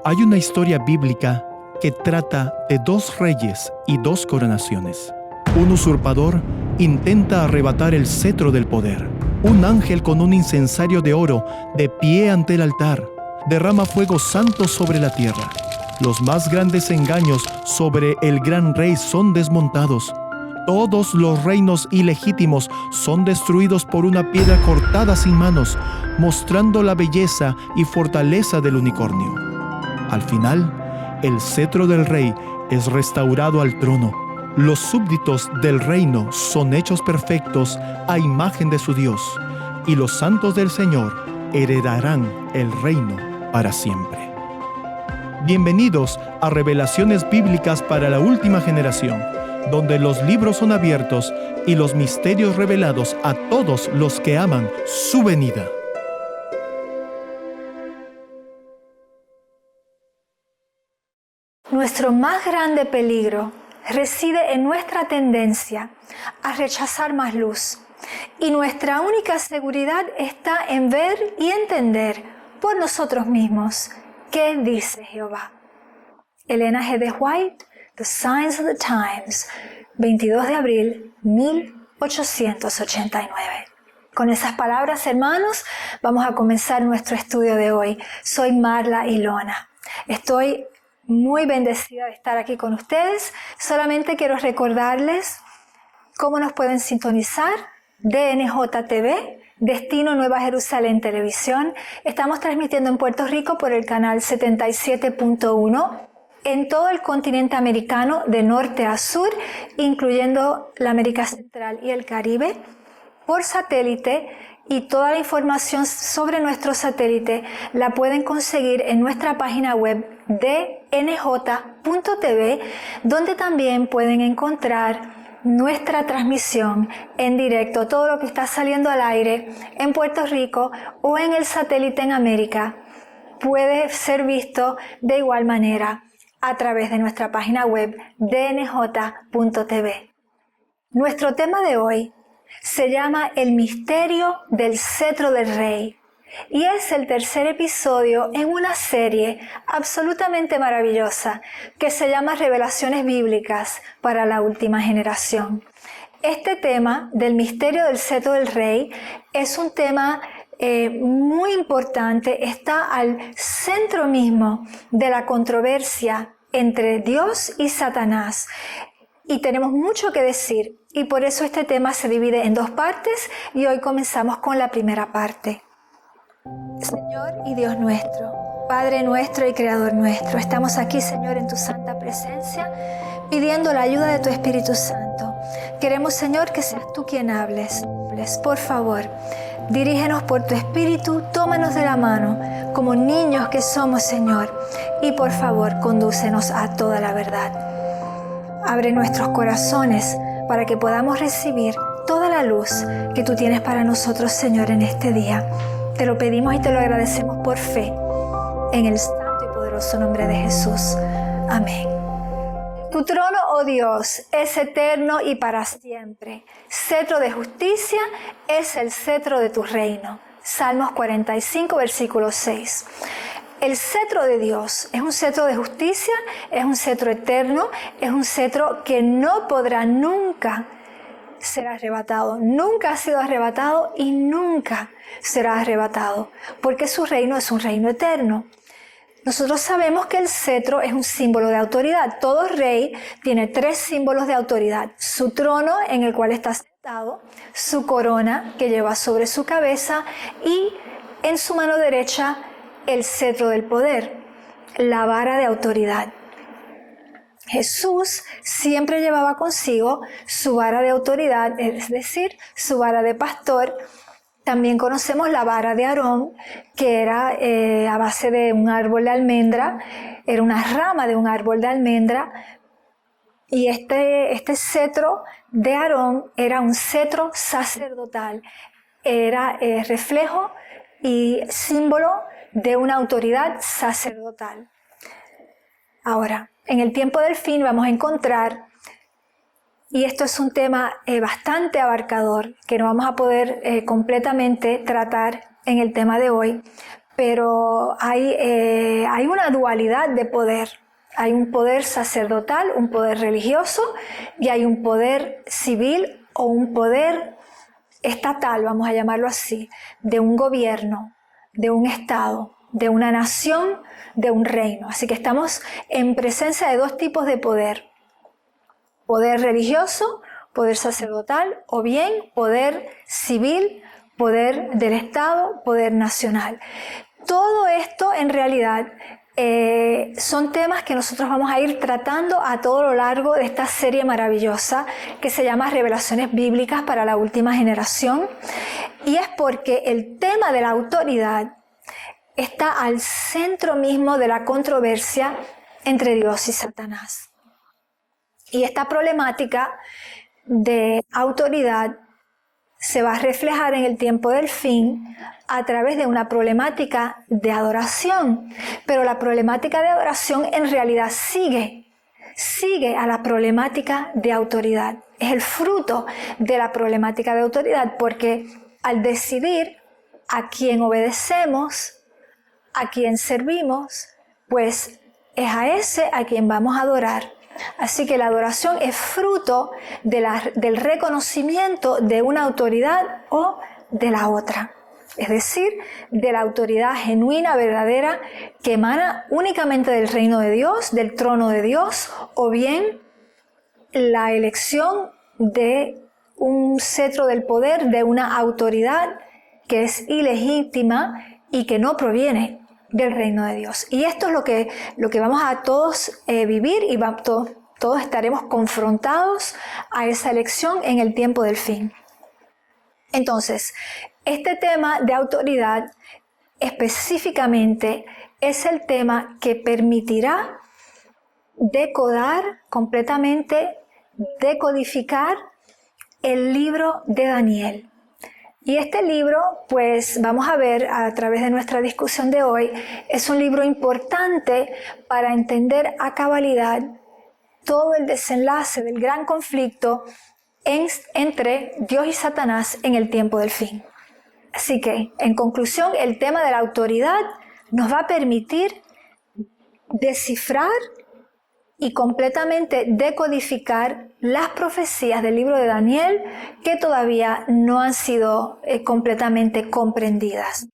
Hay una historia bíblica que trata de dos reyes y dos coronaciones. Un usurpador intenta arrebatar el cetro del poder. Un ángel con un incensario de oro, de pie ante el altar, derrama fuego santo sobre la tierra. Los más grandes engaños sobre el gran rey son desmontados. Todos los reinos ilegítimos son destruidos por una piedra cortada sin manos, mostrando la belleza y fortaleza del unicornio. Al final, el cetro del rey es restaurado al trono. Los súbditos del reino son hechos perfectos a imagen de su Dios, y los santos del Señor heredarán el reino para siempre. Bienvenidos a Revelaciones Bíblicas para la Última Generación, donde los libros son abiertos y los misterios revelados a todos los que aman su venida. Nuestro más grande peligro reside en nuestra tendencia a rechazar más luz, y nuestra única seguridad está en ver y entender por nosotros mismos qué dice Jehová. Elena G. de White, The Signs of the Times, 22 de abril 1889. Con esas palabras, hermanos, vamos a comenzar nuestro estudio de hoy. Soy Marla Ilona. Estoy muy bendecida de estar aquí con ustedes. Solamente quiero recordarles cómo nos pueden sintonizar. DNJ TV, Destino Nueva Jerusalén Televisión. Estamos transmitiendo en Puerto Rico por el canal 77.1, en todo el continente americano de norte a sur, incluyendo la América Central y el Caribe, por satélite, y toda la información sobre nuestro satélite la pueden conseguir en nuestra página web dnj.tv, donde también pueden encontrar nuestra transmisión en directo, todo lo que está saliendo al aire en Puerto Rico o en el satélite en América puede ser visto de igual manera a través de nuestra página web dnj.tv. Nuestro tema de hoy se llama El misterio del cetro del rey, y es el tercer episodio en una serie absolutamente maravillosa que se llama Revelaciones Bíblicas para la Última Generación. Este tema del misterio del cetro del rey es un tema muy importante, está al centro mismo de la controversia entre Dios y Satanás, y tenemos mucho que decir, y por eso este tema se divide en dos partes, y hoy comenzamos con la primera parte. Señor y Dios nuestro, Padre nuestro y Creador nuestro, estamos aquí, Señor, en tu santa presencia, pidiendo la ayuda de tu Espíritu Santo. Queremos, Señor, que seas tú quien hables. Por favor, dirígenos por tu Espíritu, tómanos de la mano, como niños que somos, Señor, y por favor, condúcenos a toda la verdad. Abre nuestros corazones para que podamos recibir toda la luz que tú tienes para nosotros, Señor, en este día. Te lo pedimos y te lo agradecemos por fe, en el santo y poderoso nombre de Jesús. Amén. Tu trono, oh Dios, es eterno y para siempre. Cetro de justicia es el cetro de tu reino. Salmos 45, versículo 6. El cetro de Dios es un cetro de justicia, es un cetro eterno, es un cetro que no podrá nunca ser arrebatado. Nunca ha sido arrebatado y nunca será arrebatado, porque su reino es un reino eterno. Nosotros sabemos que el cetro es un símbolo de autoridad. Todo rey tiene tres símbolos de autoridad: su trono en el cual está sentado, su corona que lleva sobre su cabeza y en su mano derecha el cetro del poder, la vara de autoridad. Jesús siempre llevaba consigo su vara de autoridad, es decir, su vara de pastor. También conocemos la vara de Aarón, que era a base de un árbol de almendra, era una rama de un árbol de almendra, y este cetro de Aarón era un cetro sacerdotal, era reflejo y símbolo de una autoridad sacerdotal. Ahora, en el tiempo del fin vamos a encontrar, y esto es un tema bastante abarcador, que no vamos a poder completamente tratar en el tema de hoy, pero hay una dualidad de poder. Hay un poder sacerdotal, un poder religioso, y hay un poder civil o un poder estatal, vamos a llamarlo así, de un gobierno, de un estado, de una nación, de un reino. Así que estamos en presencia de dos tipos de poder: poder religioso, poder sacerdotal, o bien poder civil, poder del Estado, poder nacional. Todo esto en realidad son temas que nosotros vamos a ir tratando a todo lo largo de esta serie maravillosa que se llama Revelaciones Bíblicas para la Última Generación, y es porque el tema de la autoridad está al centro mismo de la controversia entre Dios y Satanás. Y esta problemática de autoridad se va a reflejar en el tiempo del fin a través de una problemática de adoración. Pero la problemática de adoración en realidad sigue a la problemática de autoridad. Es el fruto de la problemática de autoridad, porque al decidir a quién obedecemos, a quién servimos, pues es a ese a quien vamos a adorar. Así que la adoración es fruto del reconocimiento de una autoridad o de la otra. Es decir, de la autoridad genuina, verdadera, que emana únicamente del reino de Dios, del trono de Dios, o bien la elección de un cetro del poder, de una autoridad que es ilegítima y que no proviene del reino de Dios. Y esto es lo que vamos a todos vivir, y todos estaremos confrontados a esa elección en el tiempo del fin. Entonces, este tema de autoridad específicamente es el tema que permitirá decodificar el libro de Daniel. Y este libro, pues vamos a ver a través de nuestra discusión de hoy, es un libro importante para entender a cabalidad todo el desenlace del gran conflicto entre Dios y Satanás en el tiempo del fin. Así que, en conclusión, el tema de la autoridad nos va a permitir descifrar y completamente decodificar las profecías del libro de Daniel que todavía no han sido completamente comprendidas.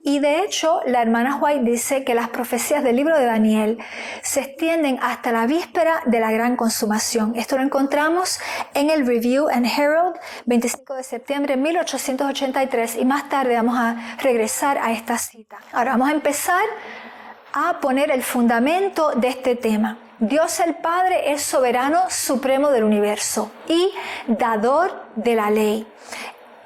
Y de hecho, la hermana White dice que las profecías del libro de Daniel se extienden hasta la víspera de la gran consumación. Esto lo encontramos en el Review and Herald, 25 de septiembre de 1883, y más tarde vamos a regresar a esta cita. Ahora vamos a empezar a poner el fundamento de este tema. Dios el Padre es soberano supremo del universo y dador de la ley.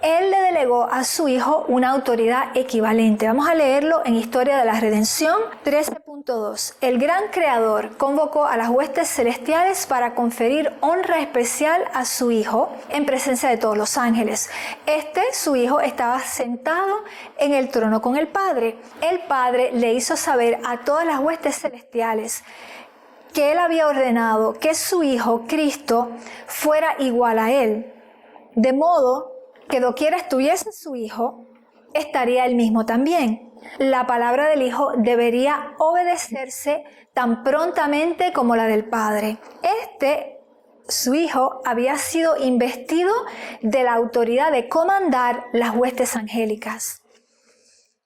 Él le delegó a su Hijo una autoridad equivalente. Vamos a leerlo en Historia de la Redención 13.2. El gran Creador convocó a las huestes celestiales para conferir honra especial a su Hijo en presencia de todos los ángeles. Su Hijo, estaba sentado en el trono con el Padre. El Padre le hizo saber a todas las huestes celestiales que Él había ordenado que su Hijo, Cristo, fuera igual a Él, de modo que doquiera estuviese su Hijo, estaría Él mismo también. La palabra del Hijo debería obedecerse tan prontamente como la del Padre. Su Hijo, había sido investido de la autoridad de comandar las huestes angélicas.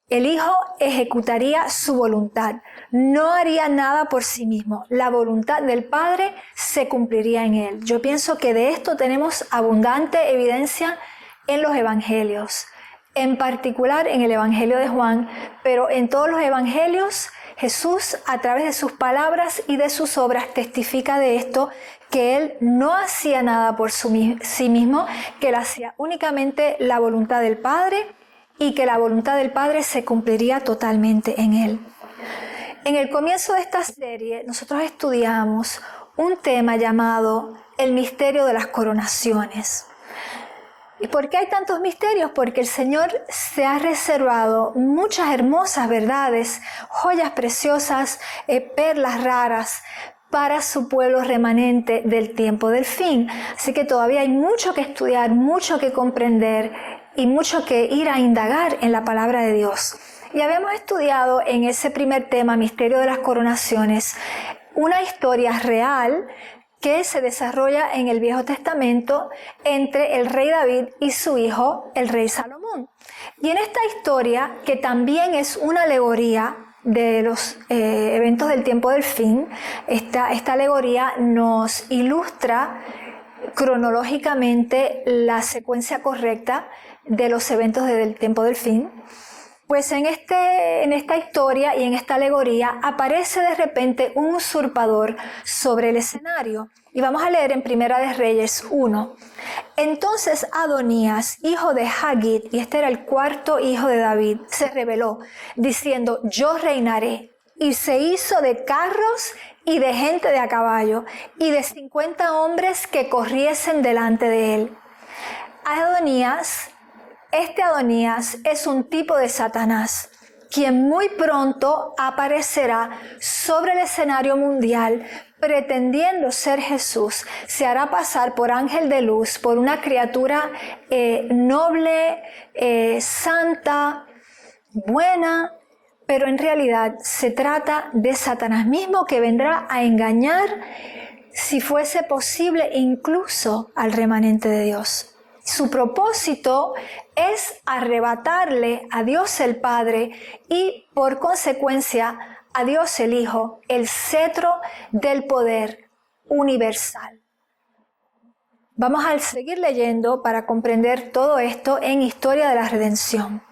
El Hijo ejecutaría su voluntad, no haría nada por sí mismo. La voluntad del Padre se cumpliría en Él. Yo pienso que de esto tenemos abundante evidencia en los evangelios, en particular en el Evangelio de Juan, pero en todos los evangelios Jesús, a través de sus palabras y de sus obras, testifica de esto, que Él no hacía nada por sí mismo, que Él hacía únicamente la voluntad del Padre y que la voluntad del Padre se cumpliría totalmente en Él. En el comienzo de esta serie nosotros estudiamos un tema llamado el misterio de las coronaciones. ¿Y por qué hay tantos misterios? Porque el Señor se ha reservado muchas hermosas verdades, joyas preciosas, perlas raras para su pueblo remanente del tiempo del fin. Así que todavía hay mucho que estudiar, mucho que comprender y mucho que ir a indagar en la palabra de Dios. Y habíamos estudiado en ese primer tema, Misterio de las Coronaciones, una historia real que se desarrolla en el Viejo Testamento entre el rey David y su hijo, el rey Salomón. Y en esta historia, que también es una alegoría de los eventos del tiempo del fin, esta alegoría nos ilustra cronológicamente la secuencia correcta de los eventos del tiempo del fin. Pues en esta historia y en esta alegoría aparece de repente un usurpador sobre el escenario. Y vamos a leer en Primera de Reyes 1. Entonces Adonías, hijo de Haggit, y este era el cuarto hijo de David, se rebeló, diciendo: yo reinaré. Y se hizo de carros y de gente de a caballo, y de 50 hombres que corriesen delante de él. Adonías es un tipo de Satanás, quien muy pronto aparecerá sobre el escenario mundial pretendiendo ser Jesús. Se hará pasar por ángel de luz, por una criatura noble, santa, buena, pero en realidad se trata de Satanás mismo, que vendrá a engañar, si fuese posible, incluso al remanente de Dios. Su propósito es arrebatarle a Dios el Padre y, por consecuencia, a Dios el Hijo, el cetro del poder universal. Vamos a seguir leyendo para comprender todo esto en Historia de la Redención.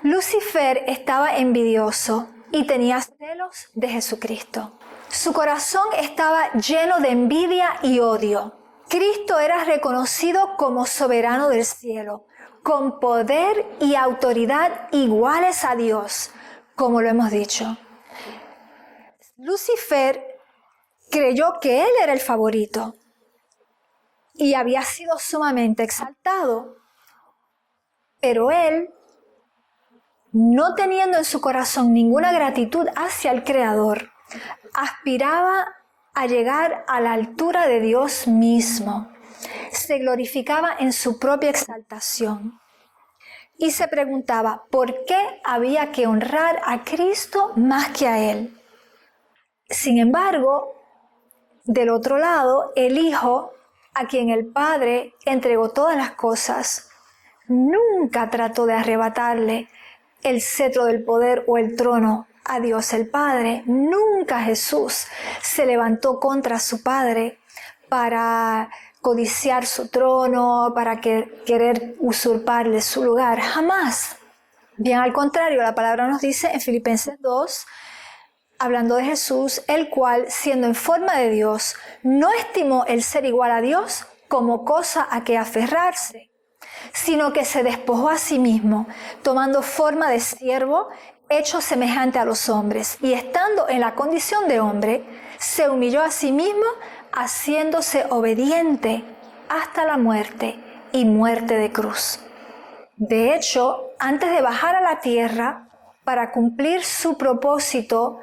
Lucifer estaba envidioso y tenía celos de Jesucristo. Su corazón estaba lleno de envidia y odio. Cristo era reconocido como soberano del cielo, con poder y autoridad iguales a Dios, como lo hemos dicho. Lucifer creyó que él era el favorito y había sido sumamente exaltado, pero él, no teniendo en su corazón ninguna gratitud hacia el Creador, aspiraba a llegar a la altura de Dios mismo. Se glorificaba en su propia exaltación y se preguntaba por qué había que honrar a Cristo más que a Él. Sin embargo, del otro lado, el Hijo, a quien el Padre entregó todas las cosas, nunca trató de arrebatarle el cetro del poder o el trono a Dios el Padre. Nunca Jesús se levantó contra su Padre para codiciar su trono, para querer usurparle su lugar. Jamás. Bien al contrario, la palabra nos dice en Filipenses 2, hablando de Jesús, el cual, siendo en forma de Dios, no estimó el ser igual a Dios como cosa a que aferrarse, sino que se despojó a sí mismo, tomando forma de siervo, hecho semejante a los hombres, y estando en la condición de hombre, se humilló a sí mismo, haciéndose obediente hasta la muerte y muerte de cruz. De hecho, antes de bajar a la tierra para cumplir su propósito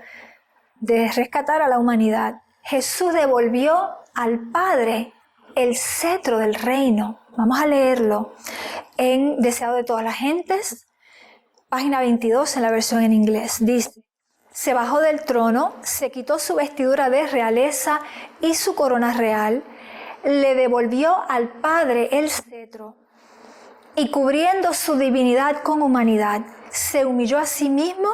de rescatar a la humanidad, Jesús devolvió al Padre el cetro del reino. Vamos a leerlo en Deseado de todas las gentes, página 22 en la versión en inglés. Dice: se bajó del trono, se quitó su vestidura de realeza y su corona real, le devolvió al Padre el cetro y, cubriendo su divinidad con humanidad, se humilló a sí mismo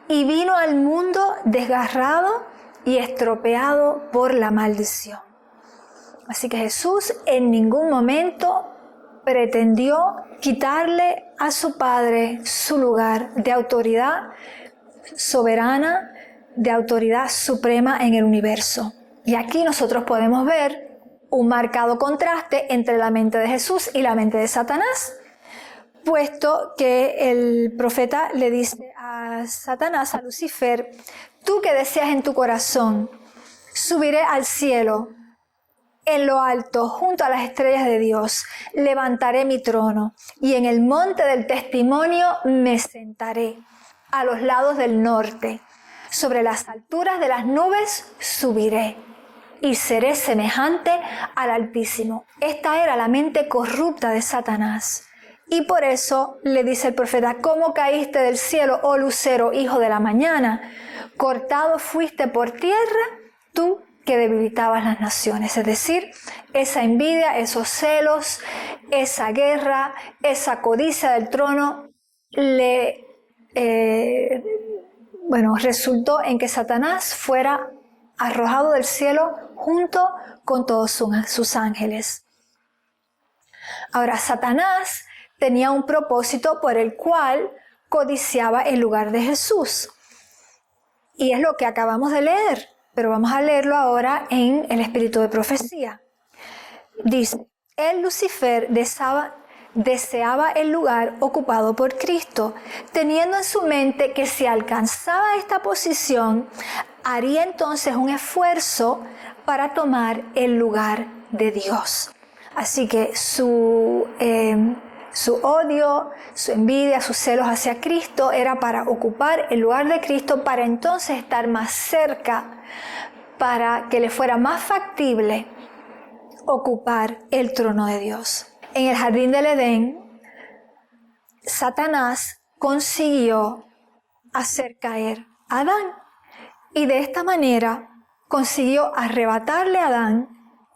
y vino al mundo desgarrado y estropeado por la maldición. Así que Jesús en ningún momento pretendió quitarle a su Padre su lugar de autoridad soberana, de autoridad suprema en el universo. Y aquí nosotros podemos ver un marcado contraste entre la mente de Jesús y la mente de Satanás, puesto que el profeta le dice a Satanás, a Lucifer: tú que deseas en tu corazón, subiré al cielo, en lo alto, junto a las estrellas de Dios, levantaré mi trono, y en el monte del testimonio me sentaré, a los lados del norte, sobre las alturas de las nubes subiré, y seré semejante al Altísimo. Esta era la mente corrupta de Satanás. Y por eso le dice el profeta: ¿cómo caíste del cielo, oh lucero, hijo de la mañana? Cortado fuiste por tierra, tú que debilitabas las naciones. Es decir, esa envidia, esos celos, esa guerra, esa codicia del trono resultó en que Satanás fuera arrojado del cielo junto con todos sus ángeles. Ahora, Satanás tenía un propósito por el cual codiciaba el lugar de Jesús. Y es lo que acabamos de leer, pero vamos a leerlo ahora en el espíritu de profecía. Dice: Lucifer deseaba el lugar ocupado por Cristo, teniendo en su mente que si alcanzaba esta posición, haría entonces un esfuerzo para tomar el lugar de Dios. Así que su odio, su envidia, sus celos hacia Cristo era para ocupar el lugar de Cristo, para entonces estar más cerca, para que le fuera más factible ocupar el trono de Dios. En el jardín del Edén, Satanás consiguió hacer caer a Adán y de esta manera consiguió arrebatarle a Adán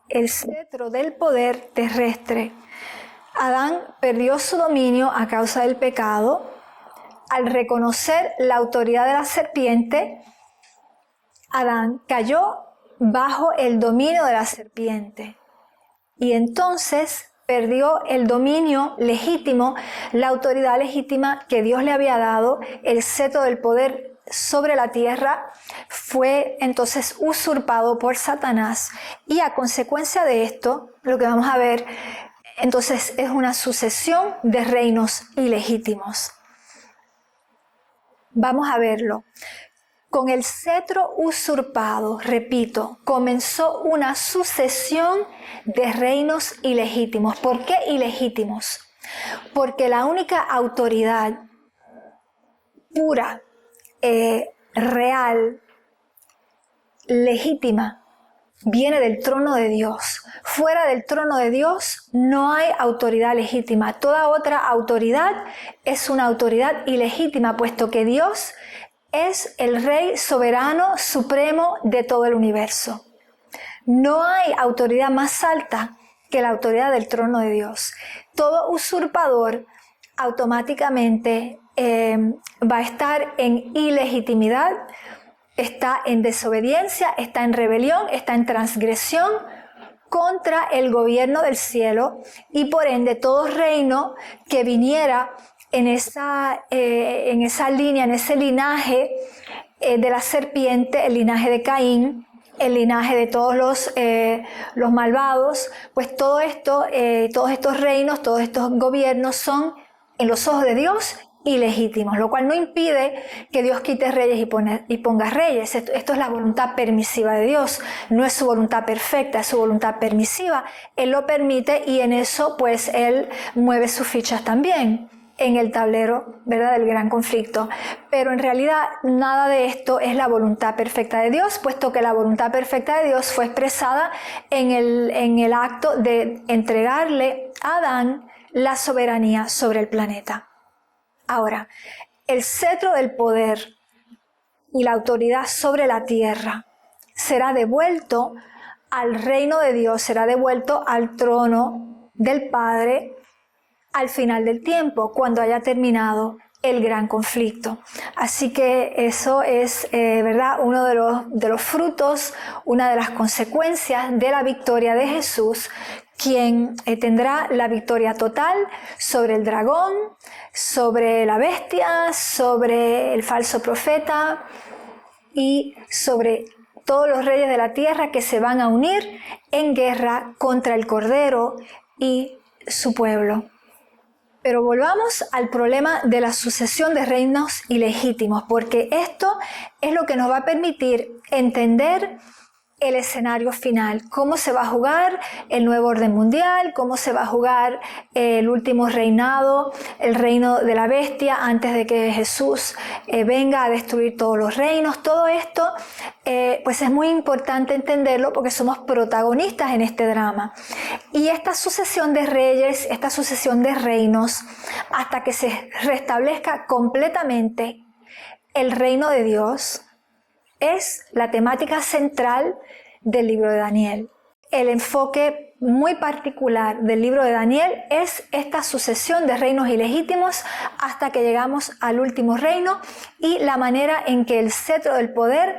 el cetro del poder terrestre. Adán perdió su dominio a causa del pecado. Al reconocer la autoridad de la serpiente, Adán cayó bajo el dominio de la serpiente y entonces perdió el dominio legítimo, la autoridad legítima que Dios le había dado. El cetro del poder sobre la tierra fue entonces usurpado por Satanás, y a consecuencia de esto, lo que vamos a ver entonces es una sucesión de reinos ilegítimos. Vamos a verlo. Con el cetro usurpado, repito, comenzó una sucesión de reinos ilegítimos. ¿Por qué ilegítimos? Porque la única autoridad pura, real, legítima, viene del trono de Dios. Fuera del trono de Dios no hay autoridad legítima. Toda otra autoridad es una autoridad ilegítima, puesto que Dios es el Rey soberano supremo de todo el universo. No hay autoridad más alta que la autoridad del trono de Dios. Todo usurpador automáticamente va a estar en ilegitimidad, está en desobediencia, está en rebelión, está en transgresión contra el gobierno del cielo, y por ende todo reino que viniera en esa línea, en ese linaje de la serpiente, el linaje de Caín, el linaje de todos los malvados, pues todos estos reinos, todos estos gobiernos son en los ojos de Dios ilegítimos, lo cual no impide que Dios quite reyes y ponga reyes. Esto es la voluntad permisiva de Dios, no es su voluntad perfecta, es su voluntad permisiva. Él lo permite y en eso pues Él mueve sus fichas también en el tablero, ¿verdad?, del gran conflicto. Pero en realidad nada de esto es la voluntad perfecta de Dios, puesto que la voluntad perfecta de Dios fue expresada en el acto de entregarle a Adán la soberanía sobre el planeta. Ahora, el cetro del poder y la autoridad sobre la tierra será devuelto al reino de Dios, será devuelto al trono del Padre al final del tiempo, cuando haya terminado el gran conflicto. Así que eso es, ¿verdad?, uno de los frutos, una de las consecuencias de la victoria de Jesús, quien tendrá la victoria total sobre el dragón, sobre la bestia, sobre el falso profeta y sobre todos los reyes de la tierra que se van a unir en guerra contra el Cordero y su pueblo. Pero volvamos al problema de la sucesión de reinos ilegítimos, porque esto es lo que nos va a permitir entender el escenario final, cómo se va a jugar el nuevo orden mundial, cómo se va a jugar el último reinado, el reino de la bestia antes de que Jesús venga a destruir todos los reinos. Todo esto pues es muy importante entenderlo porque somos protagonistas en este drama. Y esta sucesión de reyes, esta sucesión de reinos, hasta que se restablezca completamente el reino de Dios, es la temática central del libro de Daniel. El enfoque muy particular del libro de Daniel es esta sucesión de reinos ilegítimos hasta que llegamos al último reino y la manera en que el cetro del poder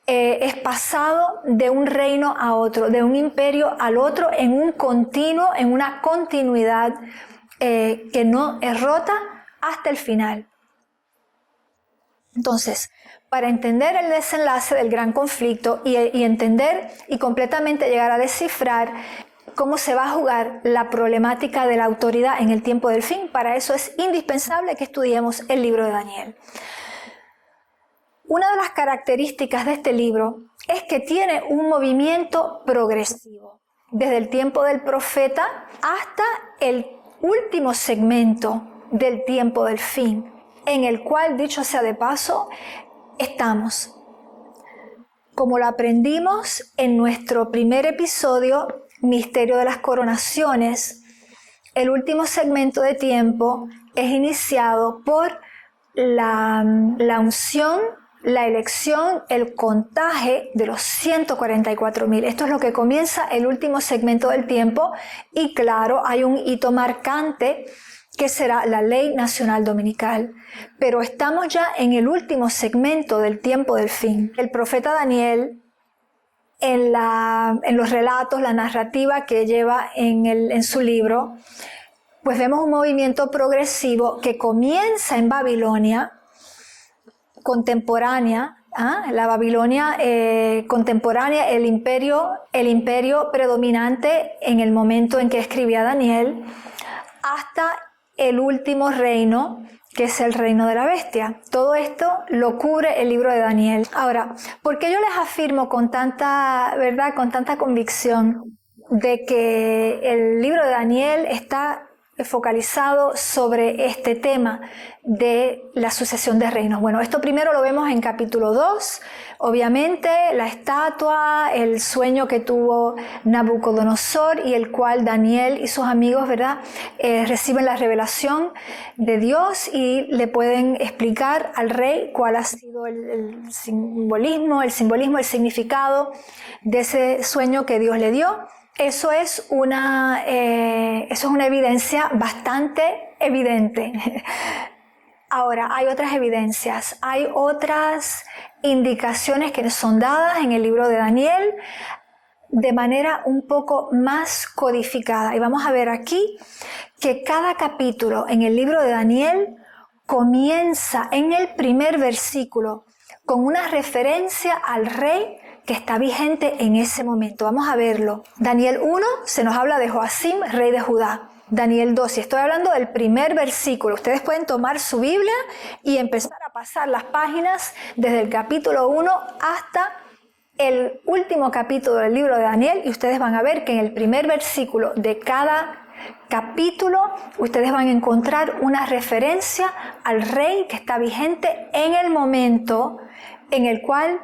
es pasado de un reino a otro, de un imperio al otro, en un continuo, en una continuidad que no es rota hasta el final. Entonces, para entender el desenlace del gran conflicto y entender y completamente llegar a descifrar cómo se va a jugar la problemática de la autoridad en el tiempo del fin, para eso es indispensable que estudiemos el libro de Daniel. Una de las características de este libro es que tiene un movimiento progresivo, desde el tiempo del profeta hasta el último segmento del tiempo del fin, en el cual, dicho sea de paso, estamos. Como lo aprendimos en nuestro primer episodio, Misterio de las Coronaciones, el último segmento de tiempo es iniciado por la unción, la elección, el contaje de los 144,000. Esto es lo que comienza el último segmento del tiempo y claro, hay un hito marcante que será la ley nacional dominical. Pero estamos ya en el último segmento del tiempo del fin. El profeta Daniel, en los relatos, la narrativa que lleva en su libro, pues vemos un movimiento progresivo que comienza en Babilonia contemporánea, la Babilonia contemporánea, el imperio predominante en el momento en que escribía Daniel, hasta el último reino, que es el reino de la bestia. Todo esto lo cubre el libro de Daniel. Ahora, ¿por qué yo les afirmo con tanta verdad, con tanta convicción de que el libro de Daniel está focalizado sobre este tema de la sucesión de reinos? Bueno, esto primero lo vemos en capítulo 2, obviamente la estatua, el sueño que tuvo Nabucodonosor y el cual Daniel y sus amigos, ¿verdad?, reciben la revelación de Dios y le pueden explicar al rey cuál ha sido el simbolismo, el significado de ese sueño que Dios le dio. Eso es una evidencia bastante evidente. Ahora, hay otras evidencias, hay otras indicaciones que son dadas en el libro de Daniel de manera un poco más codificada. Y vamos a ver aquí que cada capítulo en el libro de Daniel comienza en el primer versículo con una referencia al rey que está vigente en ese momento. Vamos a verlo. Daniel 1 se nos habla de Joacim, rey de Judá. Daniel 2, y estoy hablando del primer versículo. Ustedes pueden tomar su Biblia y empezar a pasar las páginas desde el capítulo 1 hasta el último capítulo del libro de Daniel y ustedes van a ver que en el primer versículo de cada capítulo ustedes van a encontrar una referencia al rey que está vigente en el momento en el cual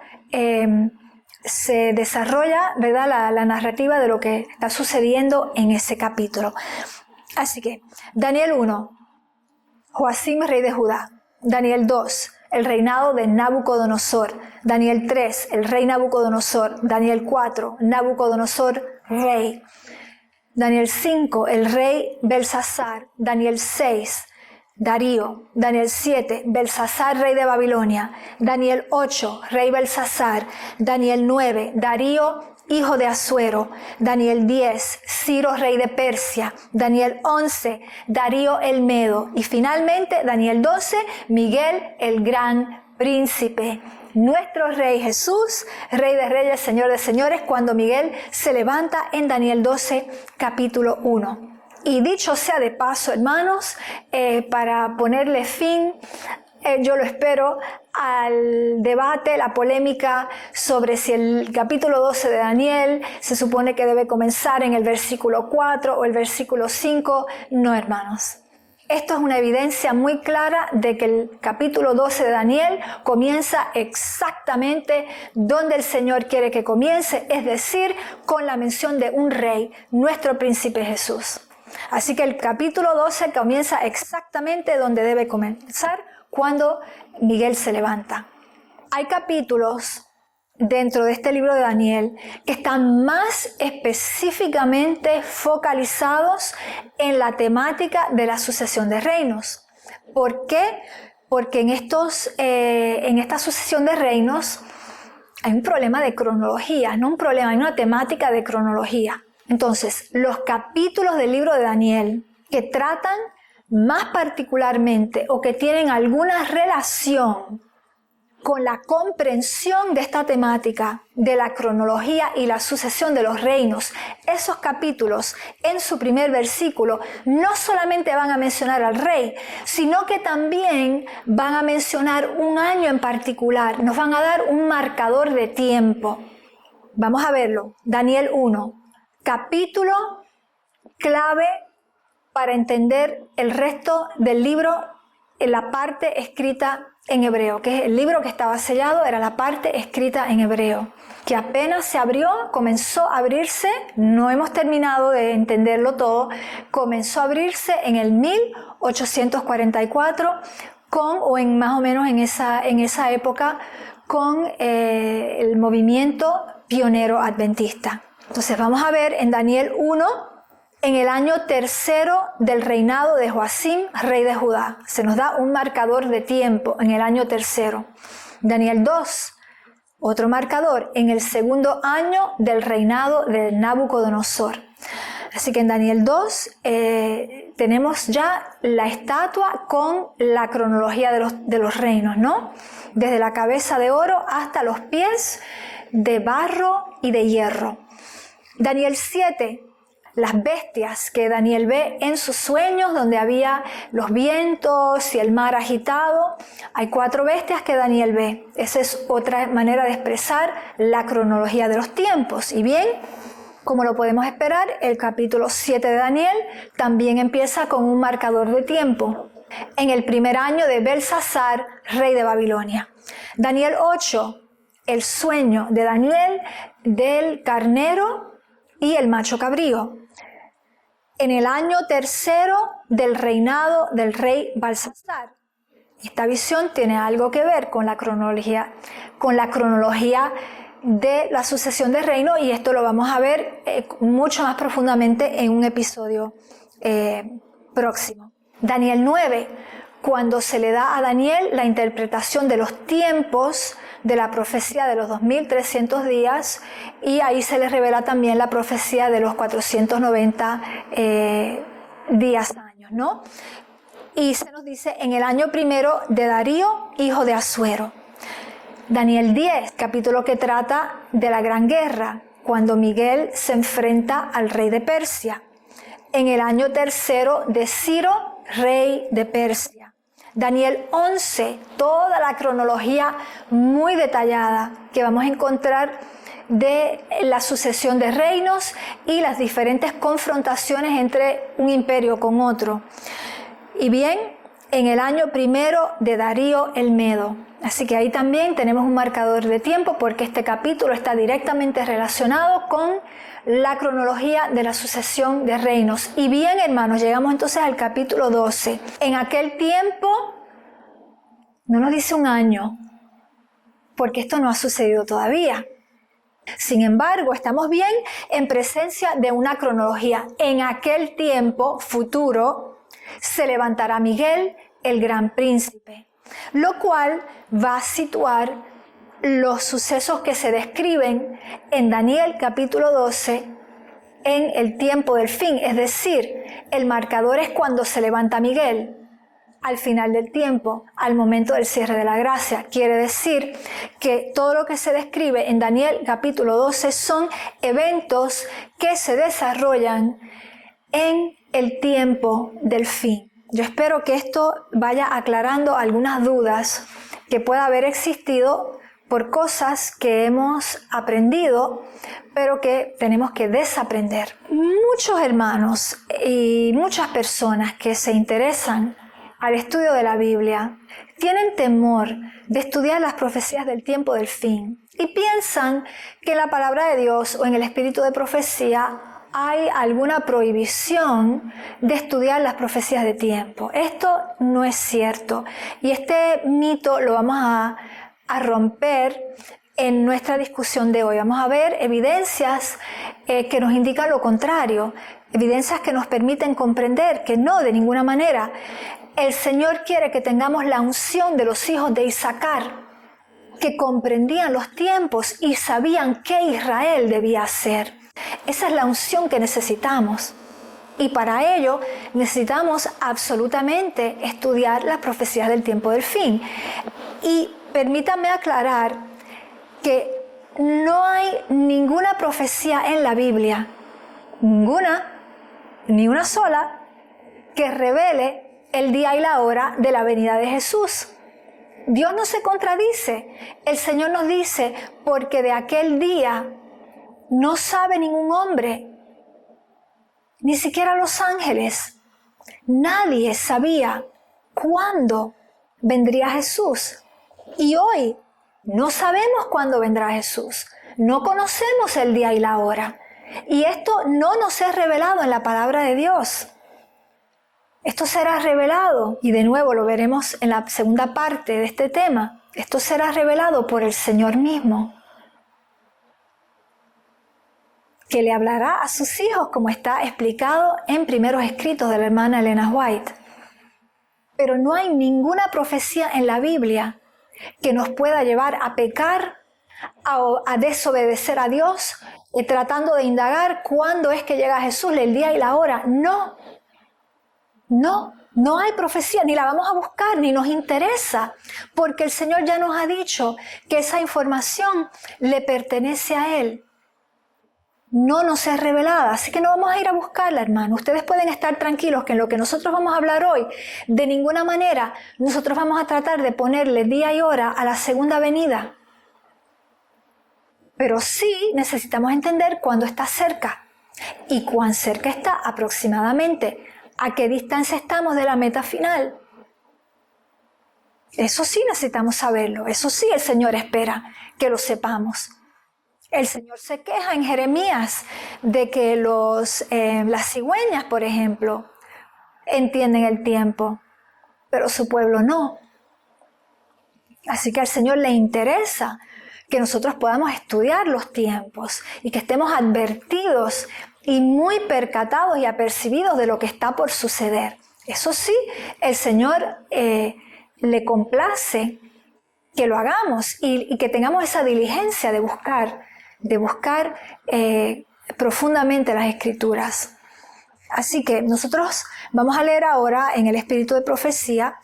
se desarrolla, ¿verdad?, la narrativa de lo que está sucediendo en ese capítulo. Así que, Daniel 1, Joacim, rey de Judá. Daniel 2, el reinado de Nabucodonosor. Daniel 3, el rey Nabucodonosor. Daniel 4, Nabucodonosor, rey. Daniel 5, el rey Belsasar. Daniel 6, Darío. Daniel 7, Belsasar, rey de Babilonia. Daniel 8, rey Belsasar. Daniel 9, Darío, hijo de Asuero. Daniel 10, Ciro, rey de Persia. Daniel 11, Darío el Medo. Y finalmente, Daniel 12, Miguel el gran príncipe. Nuestro rey Jesús, rey de reyes, señor de señores, cuando Miguel se levanta en Daniel 12, capítulo 1. Y dicho sea de paso, hermanos, para ponerle fin, yo lo espero, al debate, la polémica sobre si el capítulo 12 de Daniel se supone que debe comenzar en el versículo 4 o el versículo 5. No, hermanos. Esto es una evidencia muy clara de que el capítulo 12 de Daniel comienza exactamente donde el Señor quiere que comience, es decir, con la mención de un rey, nuestro príncipe Jesús. Así que el capítulo 12 comienza exactamente donde debe comenzar, cuando Miguel se levanta. Hay capítulos dentro de este libro de Daniel que están más específicamente focalizados en la temática de la sucesión de reinos. ¿Por qué? Porque en esta sucesión de reinos hay un problema de cronología, no un problema, hay una temática de cronología. Entonces, los capítulos del libro de Daniel que tratan más particularmente o que tienen alguna relación con la comprensión de esta temática de la cronología y la sucesión de los reinos, esos capítulos en su primer versículo no solamente van a mencionar al rey, sino que también van a mencionar un año en particular, nos van a dar un marcador de tiempo. Vamos a verlo. Daniel 1, capítulo clave para entender el resto del libro en la parte escrita en hebreo, que es el libro que estaba sellado, era la parte escrita en hebreo, que apenas se abrió, comenzó a abrirse, no hemos terminado de entenderlo todo, comenzó a abrirse en el 1844 más o menos en esa época, con el movimiento pionero adventista. Entonces vamos a ver en Daniel 1, en el año tercero del reinado de Joacim, rey de Judá. Se nos da un marcador de tiempo en el año tercero. Daniel 2, otro marcador, en el segundo año del reinado de Nabucodonosor. Así que en Daniel 2 tenemos ya la estatua con la cronología de los reinos, ¿no? Desde la cabeza de oro hasta los pies de barro y de hierro. Daniel 7, las bestias que Daniel ve en sus sueños, donde había los vientos y el mar agitado. Hay 4 bestias que Daniel ve. Esa es otra manera de expresar la cronología de los tiempos. Y bien, como lo podemos esperar, el capítulo 7 de Daniel también empieza con un marcador de tiempo. En el primer año de Belsasar, rey de Babilonia. Daniel 8, el sueño de Daniel del carnero y el macho cabrío. En el año tercero del reinado del rey Belsasar. Esta visión tiene algo que ver con la cronología de la sucesión de reino, y esto lo vamos a ver mucho más profundamente en un episodio próximo. Daniel 9, cuando se le da a Daniel la interpretación de los tiempos de la profecía de los 2300 días, y ahí se le revela también la profecía de los 490 días, años, ¿no? Y se nos dice en el año primero de Darío, hijo de Asuero. Daniel 10, capítulo que trata de la gran guerra, cuando Miguel se enfrenta al rey de Persia. En el año tercero de Ciro, rey de Persia. Daniel 11, toda la cronología muy detallada que vamos a encontrar de la sucesión de reinos y las diferentes confrontaciones entre un imperio con otro. Y bien, en el año primero de Darío el Medo. Así que ahí también tenemos un marcador de tiempo, porque este capítulo está directamente relacionado con la cronología de la sucesión de reinos. Y bien, hermanos, llegamos entonces al capítulo 12. En aquel tiempo, no nos dice un año, porque esto no ha sucedido todavía. Sin embargo, estamos bien en presencia de una cronología. En aquel tiempo futuro se levantará Miguel, el gran príncipe, lo cual va a situar los sucesos que se describen en Daniel capítulo 12 en el tiempo del fin. Es decir, el marcador es cuando se levanta Miguel, al final del tiempo, al momento del cierre de la gracia. Quiere decir que todo lo que se describe en Daniel capítulo 12 son eventos que se desarrollan en el tiempo del fin. Yo espero que esto vaya aclarando algunas dudas que pueda haber existido por cosas que hemos aprendido, pero que tenemos que desaprender. Muchos hermanos y muchas personas que se interesan al estudio de la Biblia tienen temor de estudiar las profecías del tiempo del fin y piensan que en la palabra de Dios o en el espíritu de profecía hay alguna prohibición de estudiar las profecías de tiempo. Esto no es cierto y este mito lo vamos a romper en nuestra discusión de hoy. Vamos a ver evidencias que nos indican lo contrario, evidencias que nos permiten comprender que no, de ninguna manera. El Señor quiere que tengamos la unción de los hijos de Isaacar, que comprendían los tiempos y sabían qué Israel debía hacer. Esa es la unción que necesitamos. Y para ello necesitamos absolutamente estudiar las profecías del tiempo del fin. Y permítanme aclarar que no hay ninguna profecía en la Biblia, ni una sola, que revele el día y la hora de la venida de Jesús. Dios no se contradice. El Señor nos dice, porque de aquel día no sabe ningún hombre, ni siquiera los ángeles. Nadie sabía cuándo vendría Jesús. Y hoy no sabemos cuándo vendrá Jesús. No conocemos el día y la hora. Y esto no nos es revelado en la palabra de Dios. Esto será revelado, y de nuevo lo veremos en la segunda parte de este tema, esto será revelado por el Señor mismo, que le hablará a sus hijos, como está explicado en primeros escritos de la hermana Elena White. Pero no hay ninguna profecía en la Biblia que nos pueda llevar a pecar, a desobedecer a Dios, tratando de indagar cuándo es que llega Jesús, el día y la hora. No hay profecía, ni la vamos a buscar, ni nos interesa, porque el Señor ya nos ha dicho que esa información le pertenece a Él. No nos es revelada, así que no vamos a ir a buscarla, hermano. Ustedes pueden estar tranquilos que en lo que nosotros vamos a hablar hoy, de ninguna manera nosotros vamos a tratar de ponerle día y hora a la segunda venida. Pero sí necesitamos entender cuándo está cerca y cuán cerca está aproximadamente, a qué distancia estamos de la meta final. Eso sí necesitamos saberlo, eso sí el Señor espera que lo sepamos. El Señor se queja en Jeremías de que las cigüeñas, por ejemplo, entienden el tiempo, pero su pueblo no. Así que al Señor le interesa que nosotros podamos estudiar los tiempos y que estemos advertidos y muy percatados y apercibidos de lo que está por suceder. Eso sí, el Señor le complace que lo hagamos y que tengamos esa diligencia de buscar profundamente las Escrituras. Así que nosotros vamos a leer ahora en el espíritu de profecía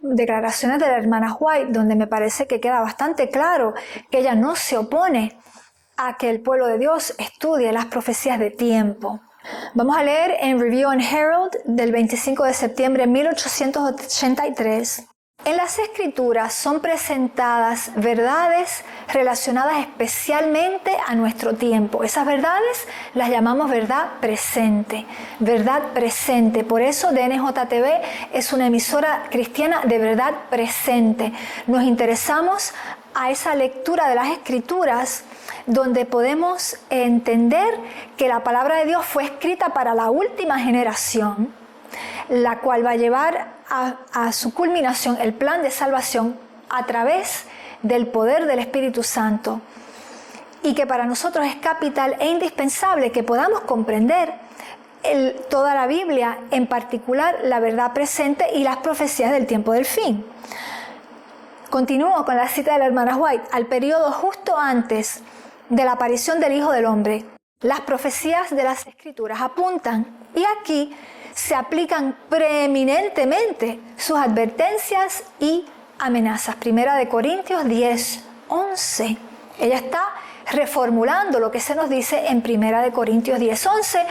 declaraciones de la hermana White, donde me parece que queda bastante claro que ella no se opone a que el pueblo de Dios estudie las profecías de tiempo. Vamos a leer en Review and Herald del 25 de septiembre de 1883. En las Escrituras son presentadas verdades relacionadas especialmente a nuestro tiempo. Esas verdades las llamamos verdad presente. Verdad presente. Por eso DNJTV es una emisora cristiana de verdad presente. Nos interesamos a esa lectura de las Escrituras donde podemos entender que la palabra de Dios fue escrita para la última generación, la cual va a llevar a su culminación el plan de salvación a través del poder del Espíritu Santo, y que para nosotros es capital e indispensable que podamos comprender toda la Biblia, en particular la verdad presente y las profecías del tiempo del fin. Continúo con la cita de la hermana White. Al periodo justo antes de la aparición del Hijo del Hombre, las profecías de las Escrituras apuntan, y aquí se aplican preeminentemente sus advertencias y amenazas. Primera de Corintios 10:11. Ella está reformulando lo que se nos dice en Primera de Corintios 10:11.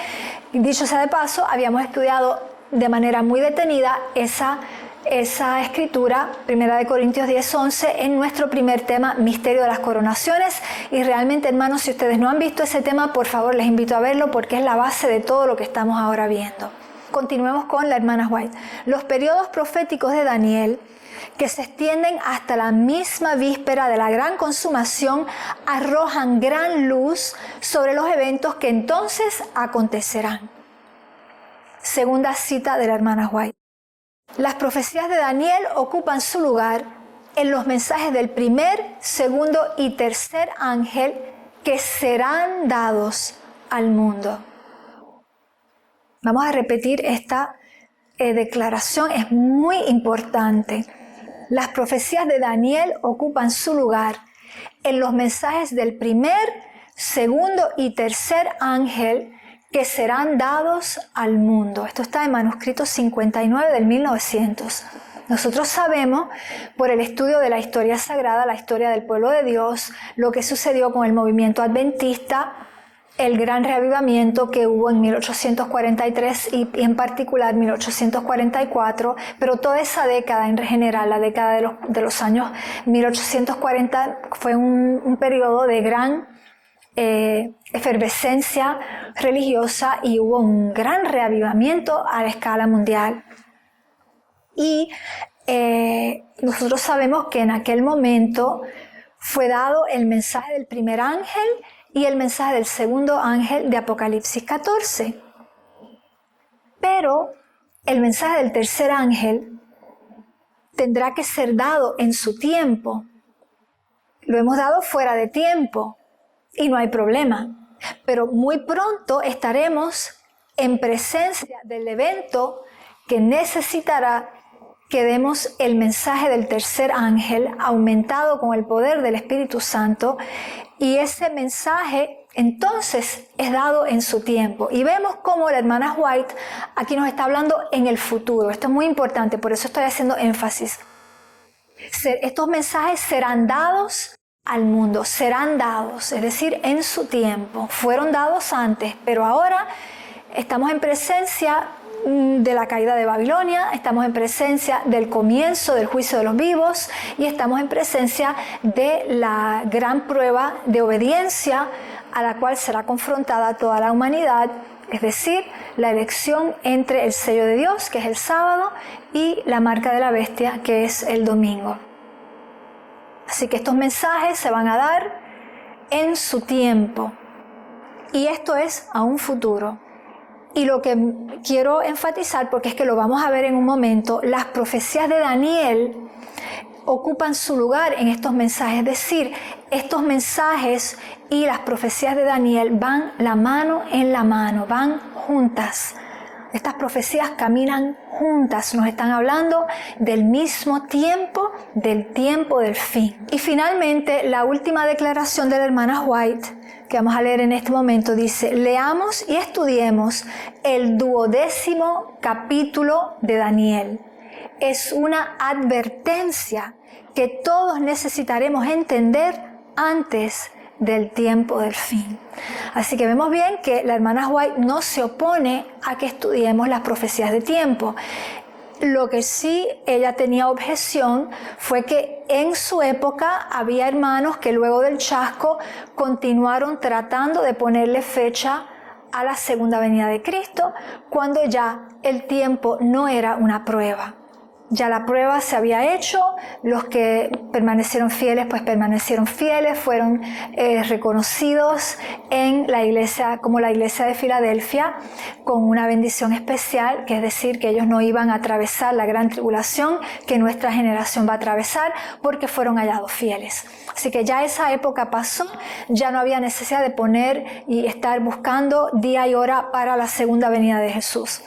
Dicho sea de paso, habíamos estudiado de manera muy detenida esa esa escritura, 1 Corintios 10:11, en nuestro primer tema, Misterio de las Coronaciones. Y realmente, hermanos, si ustedes no han visto ese tema, por favor, les invito a verlo porque es la base de todo lo que estamos ahora viendo. Continuemos con la hermana White. Los periodos proféticos de Daniel, que se extienden hasta la misma víspera de la gran consumación, arrojan gran luz sobre los eventos que entonces acontecerán. Segunda cita de la hermana White. Las profecías de Daniel ocupan su lugar en los mensajes del primer, segundo y tercer ángel que serán dados al mundo. Vamos a repetir esta declaración, es muy importante. Las profecías de Daniel ocupan su lugar en los mensajes del primer, segundo y tercer ángel que serán dados al mundo. Esto está en manuscrito 59 del 1900. Nosotros sabemos, por el estudio de la historia sagrada, la historia del pueblo de Dios, lo que sucedió con el movimiento adventista, el gran reavivamiento que hubo en 1843 y en particular 1844, pero toda esa década en general, la década de los años 1840, fue un periodo de gran efervescencia religiosa y hubo un gran reavivamiento a la escala mundial. Y nosotros sabemos que en aquel momento fue dado el mensaje del primer ángel y el mensaje del segundo ángel de Apocalipsis 14. Pero el mensaje del tercer ángel tendrá que ser dado en su tiempo. Lo hemos dado fuera de tiempo y no hay problema. Pero muy pronto estaremos en presencia del evento que necesitará que demos el mensaje del tercer ángel aumentado con el poder del Espíritu Santo, y ese mensaje entonces es dado en su tiempo. Y vemos cómo la hermana White aquí nos está hablando en el futuro. Esto es muy importante, por eso estoy haciendo énfasis. Estos mensajes serán dados al mundo, serán dados, es decir, en su tiempo. Fueron dados antes, pero ahora estamos en presencia de la caída de Babilonia, estamos en presencia del comienzo del juicio de los vivos y estamos en presencia de la gran prueba de obediencia a la cual será confrontada toda la humanidad, es decir, la elección entre el sello de Dios, que es el sábado, y la marca de la bestia, que es el domingo. Así que estos mensajes se van a dar en su tiempo, y esto es a un futuro. Y lo que quiero enfatizar, porque es que lo vamos a ver en un momento, las profecías de Daniel ocupan su lugar en estos mensajes. Es decir, estos mensajes y las profecías de Daniel van la mano en la mano, van juntas. Estas profecías caminan juntas, nos están hablando del mismo tiempo, del tiempo del fin. Y finalmente, la última declaración de la hermana White, que vamos a leer en este momento, dice: leamos y estudiemos el 12º capítulo de Daniel. Es una advertencia que todos necesitaremos entender antes del tiempo del fin. Así que vemos bien que la hermana White no se opone a que estudiemos las profecías de tiempo. Lo que sí ella tenía objeción fue que en su época había hermanos que luego del chasco continuaron tratando de ponerle fecha a la segunda venida de Cristo, cuando ya el tiempo no era una prueba. Ya la prueba se había hecho, los que permanecieron fieles, pues permanecieron fieles, fueron reconocidos en la iglesia, como la iglesia de Filadelfia, con una bendición especial, que es decir, que ellos no iban a atravesar la gran tribulación que nuestra generación va a atravesar, porque fueron hallados fieles. Así que ya esa época pasó, ya no había necesidad de poner y estar buscando día y hora para la segunda venida de Jesús.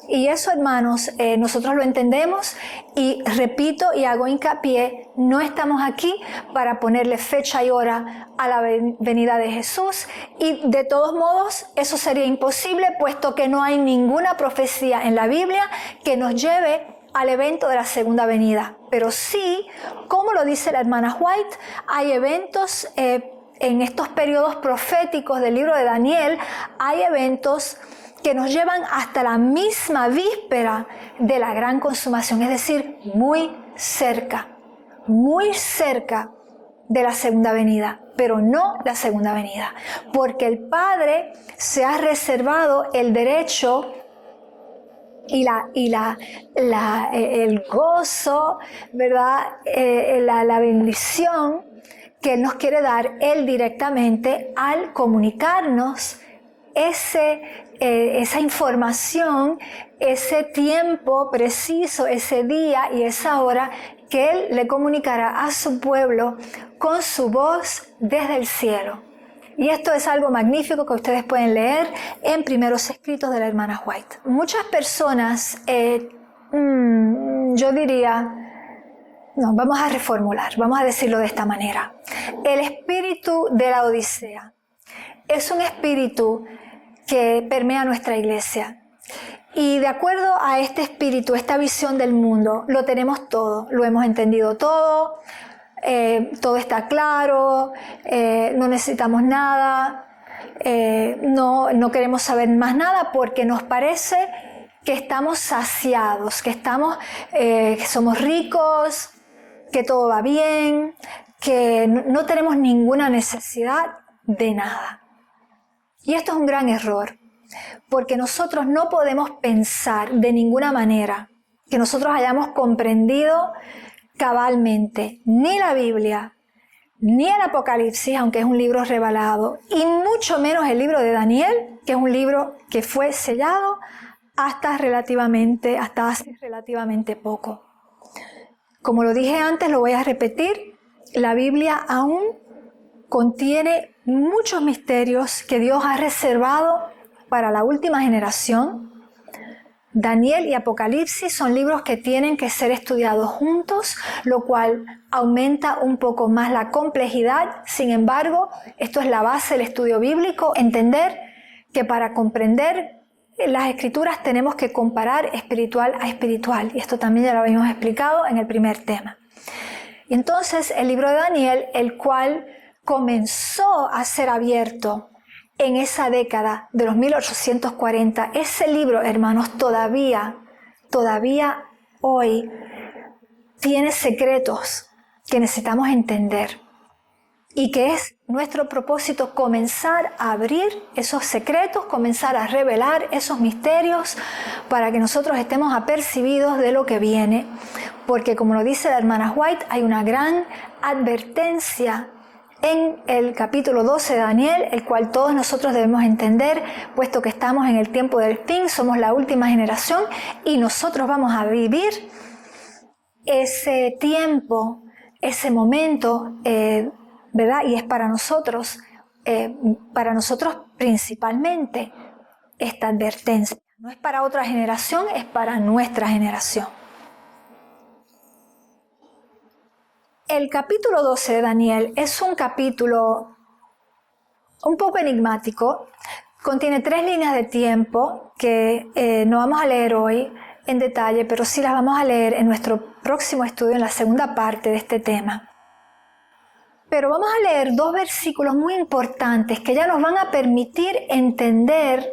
Y eso, hermanos, nosotros lo entendemos, y repito y hago hincapié, no estamos aquí para ponerle fecha y hora a la venida de Jesús, y de todos modos eso sería imposible, puesto que no hay ninguna profecía en la Biblia que nos lleve al evento de la segunda venida. Pero sí, como lo dice la hermana White, hay eventos en estos periodos proféticos del libro de Daniel, hay eventos que nos llevan hasta la misma víspera de la gran consumación, es decir, muy cerca de la segunda venida, pero no la segunda venida, porque el Padre se ha reservado el derecho y el gozo, ¿verdad? La bendición que Él nos quiere dar Él directamente al comunicarnos esa información, ese tiempo preciso, ese día y esa hora que Él le comunicará a su pueblo con su voz desde el cielo. Y esto es algo magnífico que ustedes pueden leer en Primeros Escritos de la hermana White. Muchas personas, yo diría, no, vamos a reformular, vamos a decirlo de esta manera. El espíritu de la Odisea es un espíritu que permea nuestra iglesia. Y de acuerdo a este espíritu, esta visión del mundo, lo tenemos todo, lo hemos entendido todo, todo está claro, no necesitamos nada, no queremos saber más nada porque nos parece que estamos saciados, que somos ricos, que todo va bien, que no tenemos ninguna necesidad de nada. Y esto es un gran error, porque nosotros no podemos pensar de ninguna manera que nosotros hayamos comprendido cabalmente ni la Biblia, ni el Apocalipsis, aunque es un libro revelado, y mucho menos el libro de Daniel, que es un libro que fue sellado hasta hace relativamente poco. Como lo dije antes, lo voy a repetir, la Biblia aún contiene muchos misterios que Dios ha reservado para la última generación. Daniel y Apocalipsis son libros que tienen que ser estudiados juntos, lo cual aumenta un poco más la complejidad. Sin embargo, esto es la base del estudio bíblico, entender que para comprender las escrituras tenemos que comparar espiritual a espiritual. Y esto también ya lo habíamos explicado en el primer tema. Y entonces el libro de Daniel, el cual comenzó a ser abierto en esa década de los 1840, ese libro, hermanos, todavía hoy tiene secretos que necesitamos entender y que es nuestro propósito comenzar a abrir esos secretos, comenzar a revelar esos misterios para que nosotros estemos apercibidos de lo que viene, porque como lo dice la hermana White, hay una gran advertencia en el capítulo 12 de Daniel, el cual todos nosotros debemos entender, puesto que estamos en el tiempo del fin, somos la última generación y nosotros vamos a vivir ese tiempo, ese momento, ¿verdad? Y es para nosotros principalmente esta advertencia. No es para otra generación, es para nuestra generación. El capítulo 12 de Daniel es un capítulo un poco enigmático. Contiene 3 líneas de tiempo que no vamos a leer hoy en detalle, pero sí las vamos a leer en nuestro próximo estudio, en la segunda parte de este tema. Pero vamos a leer 2 versículos muy importantes que ya nos van a permitir entender,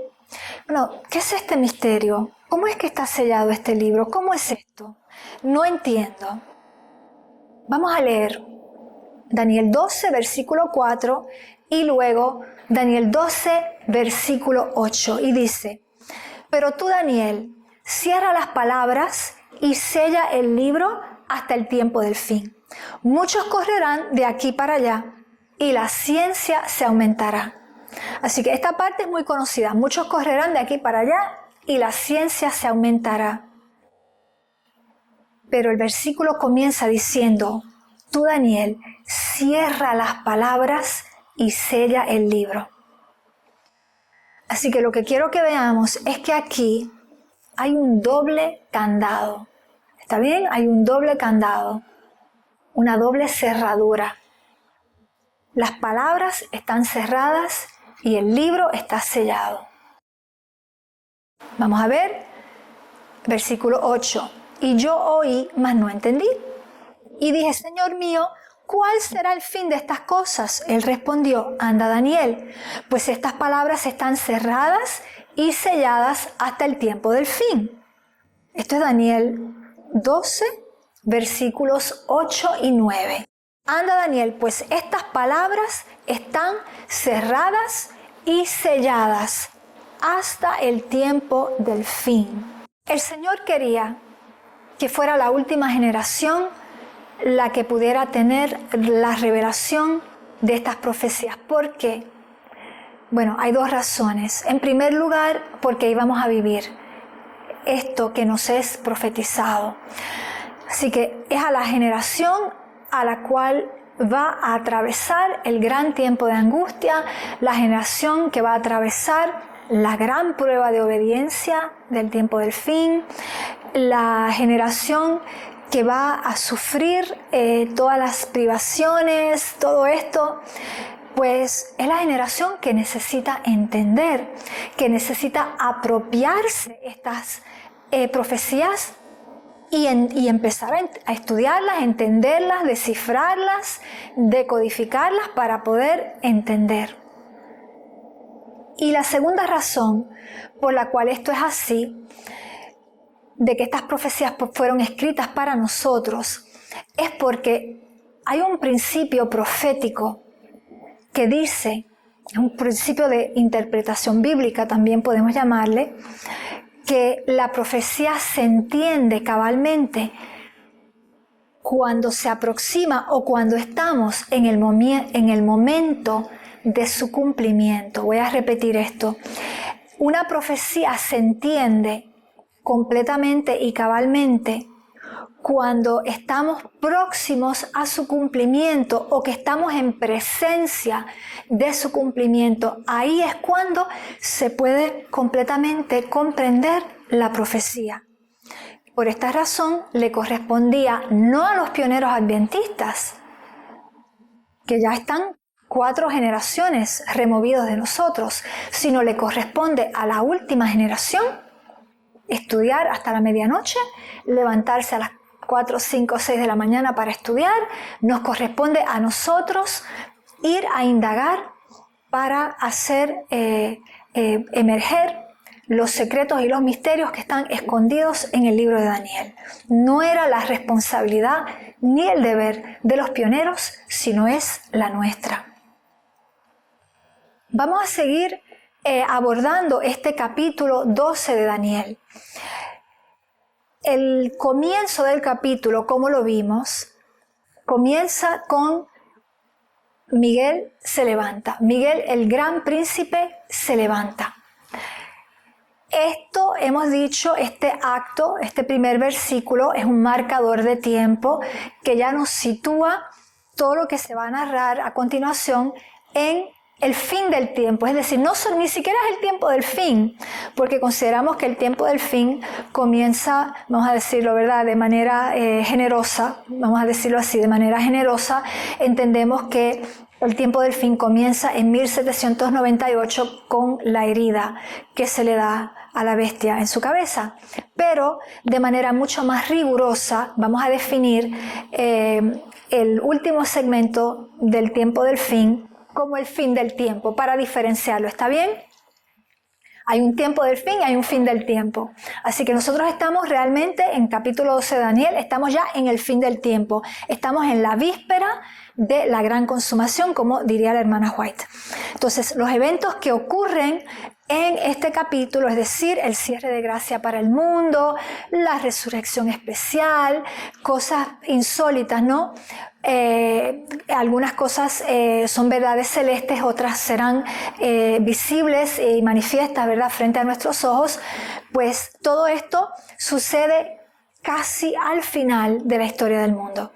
bueno, ¿qué es este misterio? ¿Cómo es que está sellado este libro? ¿Cómo es esto? No entiendo. Vamos a leer Daniel 12, versículo 4 y luego Daniel 12, versículo 8. Y dice, pero tú, Daniel, cierra las palabras y sella el libro hasta el tiempo del fin. Muchos correrán de aquí para allá y la ciencia se aumentará. Así que esta parte es muy conocida. Muchos correrán de aquí para allá y la ciencia se aumentará. Pero el versículo comienza diciendo, tú, Daniel, cierra las palabras y sella el libro. Así que lo que quiero que veamos es que aquí hay un doble candado. ¿Está bien? Hay un doble candado, una doble cerradura. Las palabras están cerradas y el libro está sellado. Vamos a ver, versículo 8. Y yo oí, mas no entendí. Y dije, Señor mío, ¿cuál será el fin de estas cosas? Él respondió, anda, Daniel, pues estas palabras están cerradas y selladas hasta el tiempo del fin. Esto es Daniel 12, versículos 8 y 9. Anda, Daniel, pues estas palabras están cerradas y selladas hasta el tiempo del fin. El Señor quería que fuera la última generación la que pudiera tener la revelación de estas profecías. ¿Por qué? Bueno, hay dos razones. En primer lugar, porque íbamos a vivir esto que nos es profetizado. Así que es a la generación a la cual va a atravesar el gran tiempo de angustia, la generación que va a atravesar la gran prueba de obediencia del tiempo del fin, la generación que va a sufrir todas las privaciones, todo esto, pues es la generación que necesita entender, que necesita apropiarse estas profecías y empezar a estudiarlas, entenderlas, descifrarlas, decodificarlas para poder entender. Y la segunda razón por la cual esto es así, de que estas profecías fueron escritas para nosotros, es porque hay un principio profético que dice, un principio de interpretación bíblica también podemos llamarle, que la profecía se entiende cabalmente cuando se aproxima o cuando estamos en el momento de su cumplimiento. Voy a repetir esto. Una profecía se entiende completamente y cabalmente cuando estamos próximos a su cumplimiento o que estamos en presencia de su cumplimiento. Ahí es cuando se puede completamente comprender la profecía. Por esta razón le correspondía no a los pioneros adventistas, que ya están 4 generaciones removidos de nosotros, sino le corresponde a la última generación estudiar hasta la medianoche, levantarse a las 4, 5, 6 de la mañana para estudiar. Nos corresponde a nosotros ir a indagar para hacer emerger los secretos y los misterios que están escondidos en el libro de Daniel. No era la responsabilidad ni el deber de los pioneros, sino es la nuestra. Vamos a seguir abordando este capítulo 12 de Daniel. El comienzo del capítulo, como lo vimos, comienza con Miguel se levanta. Miguel, el gran príncipe, se levanta. Esto, hemos dicho, este acto, este primer versículo, es un marcador de tiempo que ya nos sitúa todo lo que se va a narrar a continuación en el fin del tiempo. Es decir, ni siquiera es el tiempo del fin, porque consideramos que el tiempo del fin comienza, vamos a decirlo, ¿verdad?, de manera generosa, vamos a decirlo así, de manera generosa. Entendemos que el tiempo del fin comienza en 1798 con la herida que se le da a la bestia en su cabeza. Pero de manera mucho más rigurosa vamos a definir el último segmento del tiempo del fin como el fin del tiempo, para diferenciarlo. ¿Está bien? Hay un tiempo del fin y hay un fin del tiempo. Así que nosotros estamos realmente en capítulo 12 de Daniel, estamos ya en el fin del tiempo. Estamos en la víspera de la gran consumación, como diría la hermana White. Entonces, los eventos que ocurren en este capítulo, es decir, el cierre de gracia para el mundo, la resurrección especial, cosas insólitas, ¿no? Algunas cosas son verdades celestes, otras serán visibles y manifiestas, ¿verdad?, frente a nuestros ojos. Pues todo esto sucede casi al final de la historia del mundo.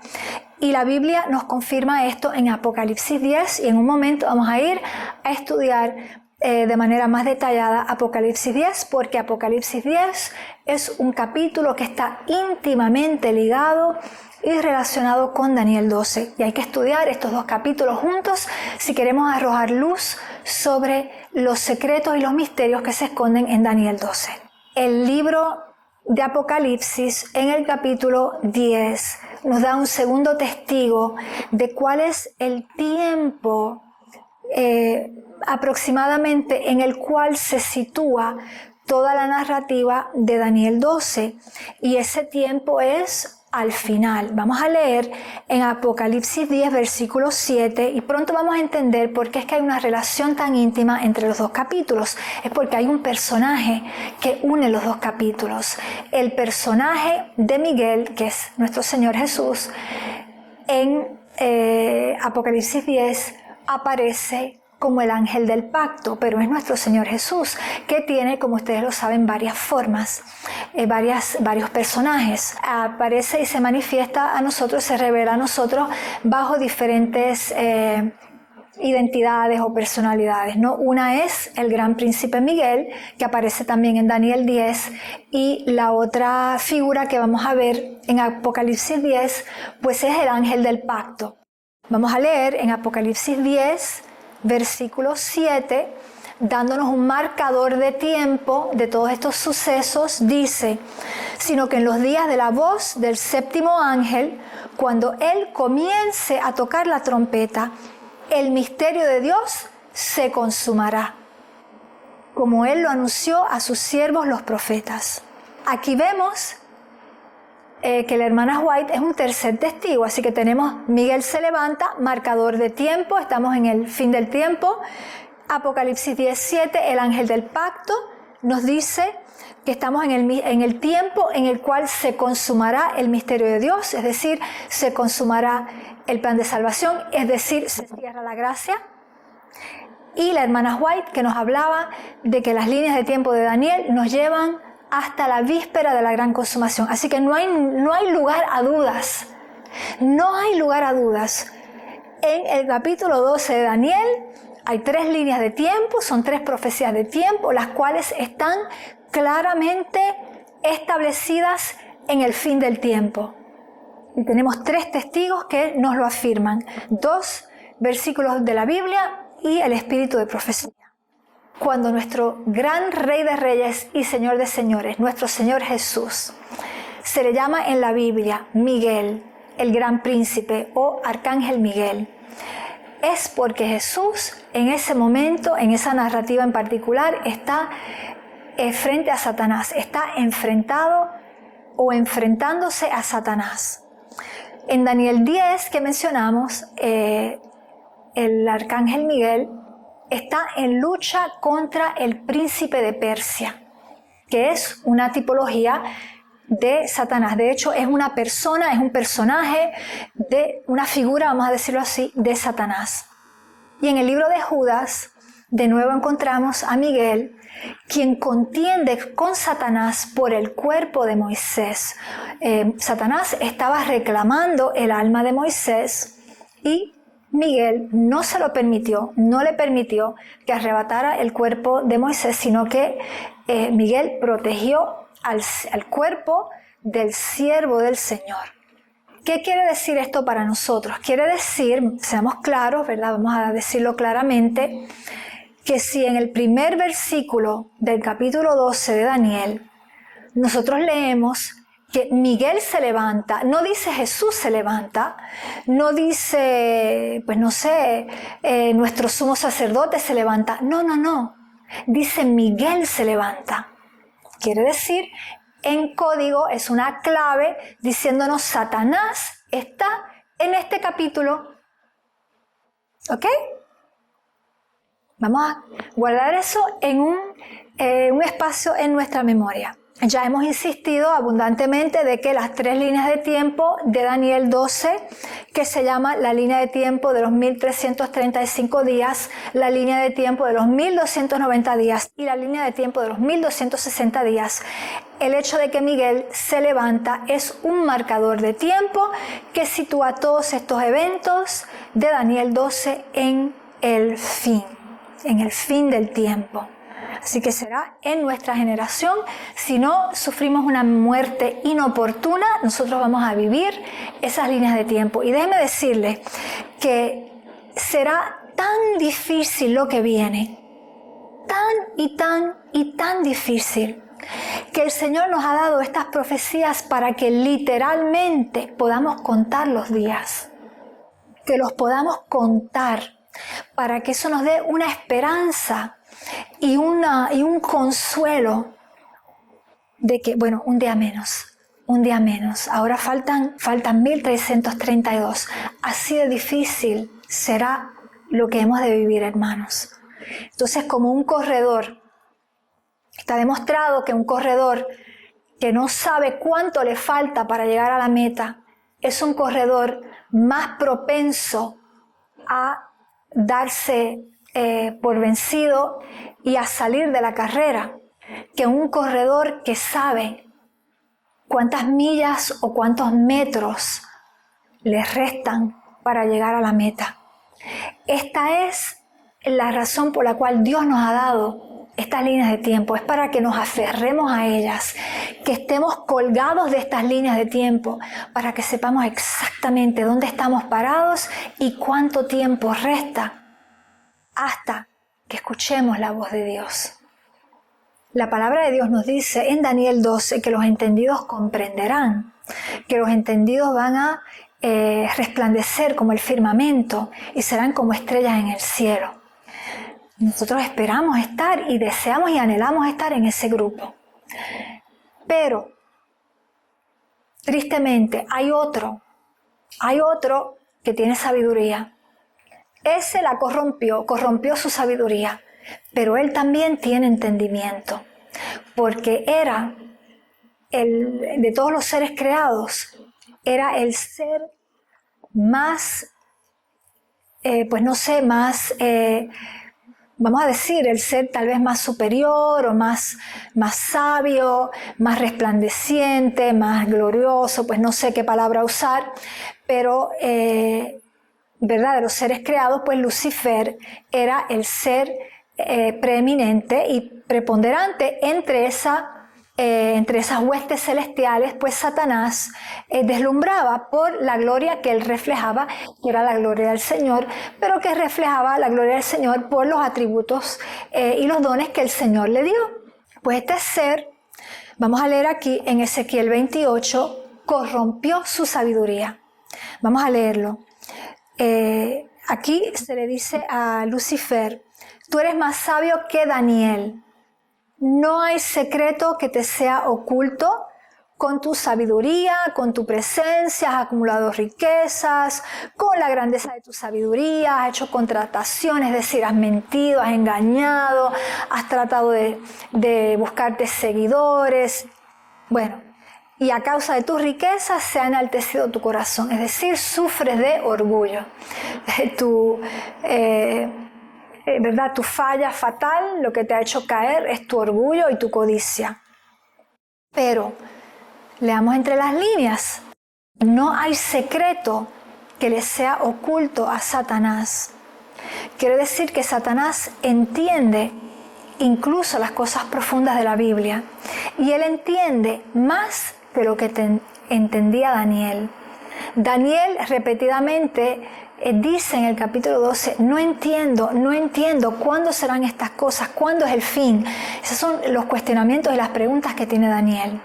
Y la Biblia nos confirma esto en Apocalipsis 10, y en un momento vamos a ir a estudiar de manera más detallada Apocalipsis 10, porque Apocalipsis 10 es un capítulo que está íntimamente ligado y relacionado con Daniel 12. Y hay que estudiar estos dos capítulos juntos si queremos arrojar luz sobre los secretos y los misterios que se esconden en Daniel 12. El libro de Apocalipsis, en el capítulo 10, nos da un segundo testigo de cuál es el tiempo aproximadamente en el cual se sitúa toda la narrativa de Daniel 12, y ese tiempo es al final. Vamos a leer en Apocalipsis 10, versículo 7, y pronto vamos a entender por qué es que hay una relación tan íntima entre los dos capítulos. Es porque hay un personaje que une los dos capítulos. El personaje de Miguel, que es nuestro Señor Jesús, en Apocalipsis 10 aparece como el ángel del pacto, pero es nuestro Señor Jesús, que tiene, como ustedes lo saben, varias formas, varios personajes. Aparece y se manifiesta a nosotros, se revela a nosotros bajo diferentes identidades o personalidades, ¿no? Una es el gran príncipe Miguel, que aparece también en Daniel 10, y la otra figura que vamos a ver en Apocalipsis 10, pues es el ángel del pacto. Vamos a leer en Apocalipsis 10, versículo 7, dándonos un marcador de tiempo de todos estos sucesos. Dice: sino que en los días de la voz del séptimo ángel, cuando él comience a tocar la trompeta, el misterio de Dios se consumará, como él lo anunció a sus siervos los profetas. Aquí vemos que la hermana White es un tercer testigo, así que tenemos Miguel se levanta, marcador de tiempo, estamos en el fin del tiempo. Apocalipsis 17, el ángel del pacto nos dice que estamos en el tiempo en el cual se consumará el misterio de Dios, es decir, se consumará el plan de salvación, es decir, se cierra la gracia. Y la hermana White, que nos hablaba de que las líneas de tiempo de Daniel nos llevan hasta la víspera de la gran consumación. Así que no hay lugar a dudas. No hay lugar a dudas. En el capítulo 12 de Daniel hay 3 líneas de tiempo, son 3 profecías de tiempo, las cuales están claramente establecidas en el fin del tiempo. Y tenemos 3 testigos que nos lo afirman. 2 versículos de la Biblia y el espíritu de profecía. Cuando nuestro gran Rey de Reyes y Señor de Señores, nuestro Señor Jesús, se le llama en la Biblia Miguel, el gran príncipe o arcángel Miguel, es porque Jesús en ese momento, en esa narrativa en particular, está frente a Satanás, está enfrentado o enfrentándose a Satanás. En Daniel 10 que mencionamos, el arcángel Miguel está en lucha contra el príncipe de Persia, que es una tipología de Satanás. De hecho, es una persona, es un personaje de una figura, vamos a decirlo así, de Satanás. Y en el libro de Judas, de nuevo encontramos a Miguel, quien contiende con Satanás por el cuerpo de Moisés. Satanás estaba reclamando el alma de Moisés y Miguel no se lo permitió, no le permitió que arrebatara el cuerpo de Moisés, sino que Miguel protegió al cuerpo del siervo del Señor. ¿Qué quiere decir esto para nosotros? Quiere decir, seamos claros, ¿verdad? Vamos a decirlo claramente, que si en el primer versículo del capítulo 12 de Daniel nosotros leemos que Miguel se levanta, no dice Jesús se levanta, no dice, pues no sé, nuestro sumo sacerdote se levanta, no, dice Miguel se levanta. Quiere decir, en código es una clave diciéndonos Satanás está en este capítulo. ¿Ok? Vamos a guardar eso en un espacio en nuestra memoria. Ya hemos insistido abundantemente de que las 3 líneas de tiempo de Daniel 12, que se llama la línea de tiempo de los 1335 días, la línea de tiempo de los 1290 días y la línea de tiempo de los 1260 días, el hecho de que Miguel se levanta es un marcador de tiempo que sitúa todos estos eventos de Daniel 12 en el fin del tiempo. Así que será en nuestra generación. Si no sufrimos una muerte inoportuna, nosotros vamos a vivir esas líneas de tiempo. Y déjeme decirle que será tan difícil lo que viene, tan difícil, que el Señor nos ha dado estas profecías para que literalmente podamos contar los días, que los podamos contar. para que eso nos dé una esperanza y un consuelo de que, bueno, un día menos, ahora faltan 1332. Así de difícil será lo que hemos de vivir, hermanos. Entonces, como un corredor, está demostrado que un corredor que no sabe cuánto le falta para llegar a la meta, es un corredor más propenso a darse por vencido y a salir de la carrera, que un corredor que sabe cuántas millas o cuántos metros le restan para llegar a la meta. Esta es la razón por la cual Dios nos ha dado estas líneas de tiempo. Es para que nos aferremos a ellas, que estemos colgados de estas líneas de tiempo, para que sepamos exactamente dónde estamos parados y cuánto tiempo resta hasta que escuchemos la voz de Dios. La palabra de Dios nos dice en Daniel 12 que los entendidos comprenderán, que los entendidos van a resplandecer como el firmamento y serán como estrellas en el cielo. Nosotros esperamos estar y deseamos y anhelamos estar en ese grupo. Pero, tristemente, hay otro que tiene sabiduría. Ese la corrompió su sabiduría, pero él también tiene entendimiento, porque era de todos los seres creados, era el ser más, vamos a decir, el ser tal vez más superior o más sabio, más resplandeciente, más glorioso, pues no sé qué palabra usar, pero ¿verdad? De los seres creados, pues Lucifer era el ser preeminente y preponderante entre esas huestes celestiales, pues Satanás deslumbraba por la gloria que él reflejaba, que era la gloria del Señor, pero que reflejaba la gloria del Señor por los atributos y los dones que el Señor le dio. Pues este ser, vamos a leer aquí en Ezequiel 28, corrompió su sabiduría. Vamos a leerlo. Aquí se le dice a Lucifer: tú eres más sabio que Daniel. No hay secreto que te sea oculto. Con tu sabiduría, con tu presencia, has acumulado riquezas. Con la grandeza de tu sabiduría has hecho contrataciones, es decir, has mentido, has engañado, has tratado de buscarte seguidores. Bueno, y a causa de tus riquezas se ha enaltecido tu corazón, es decir, sufres de orgullo. ¿Verdad? Tu falla fatal, lo que te ha hecho caer es tu orgullo y tu codicia. Pero, leamos entre las líneas, no hay secreto que le sea oculto a Satanás. Quiere decir que Satanás entiende incluso las cosas profundas de la Biblia, y él entiende más de lo que entendía Daniel. Daniel repetidamente dice en el capítulo 12, no entiendo cuándo serán estas cosas, cuándo es el fin. Esos son los cuestionamientos y las preguntas que tiene Daniel.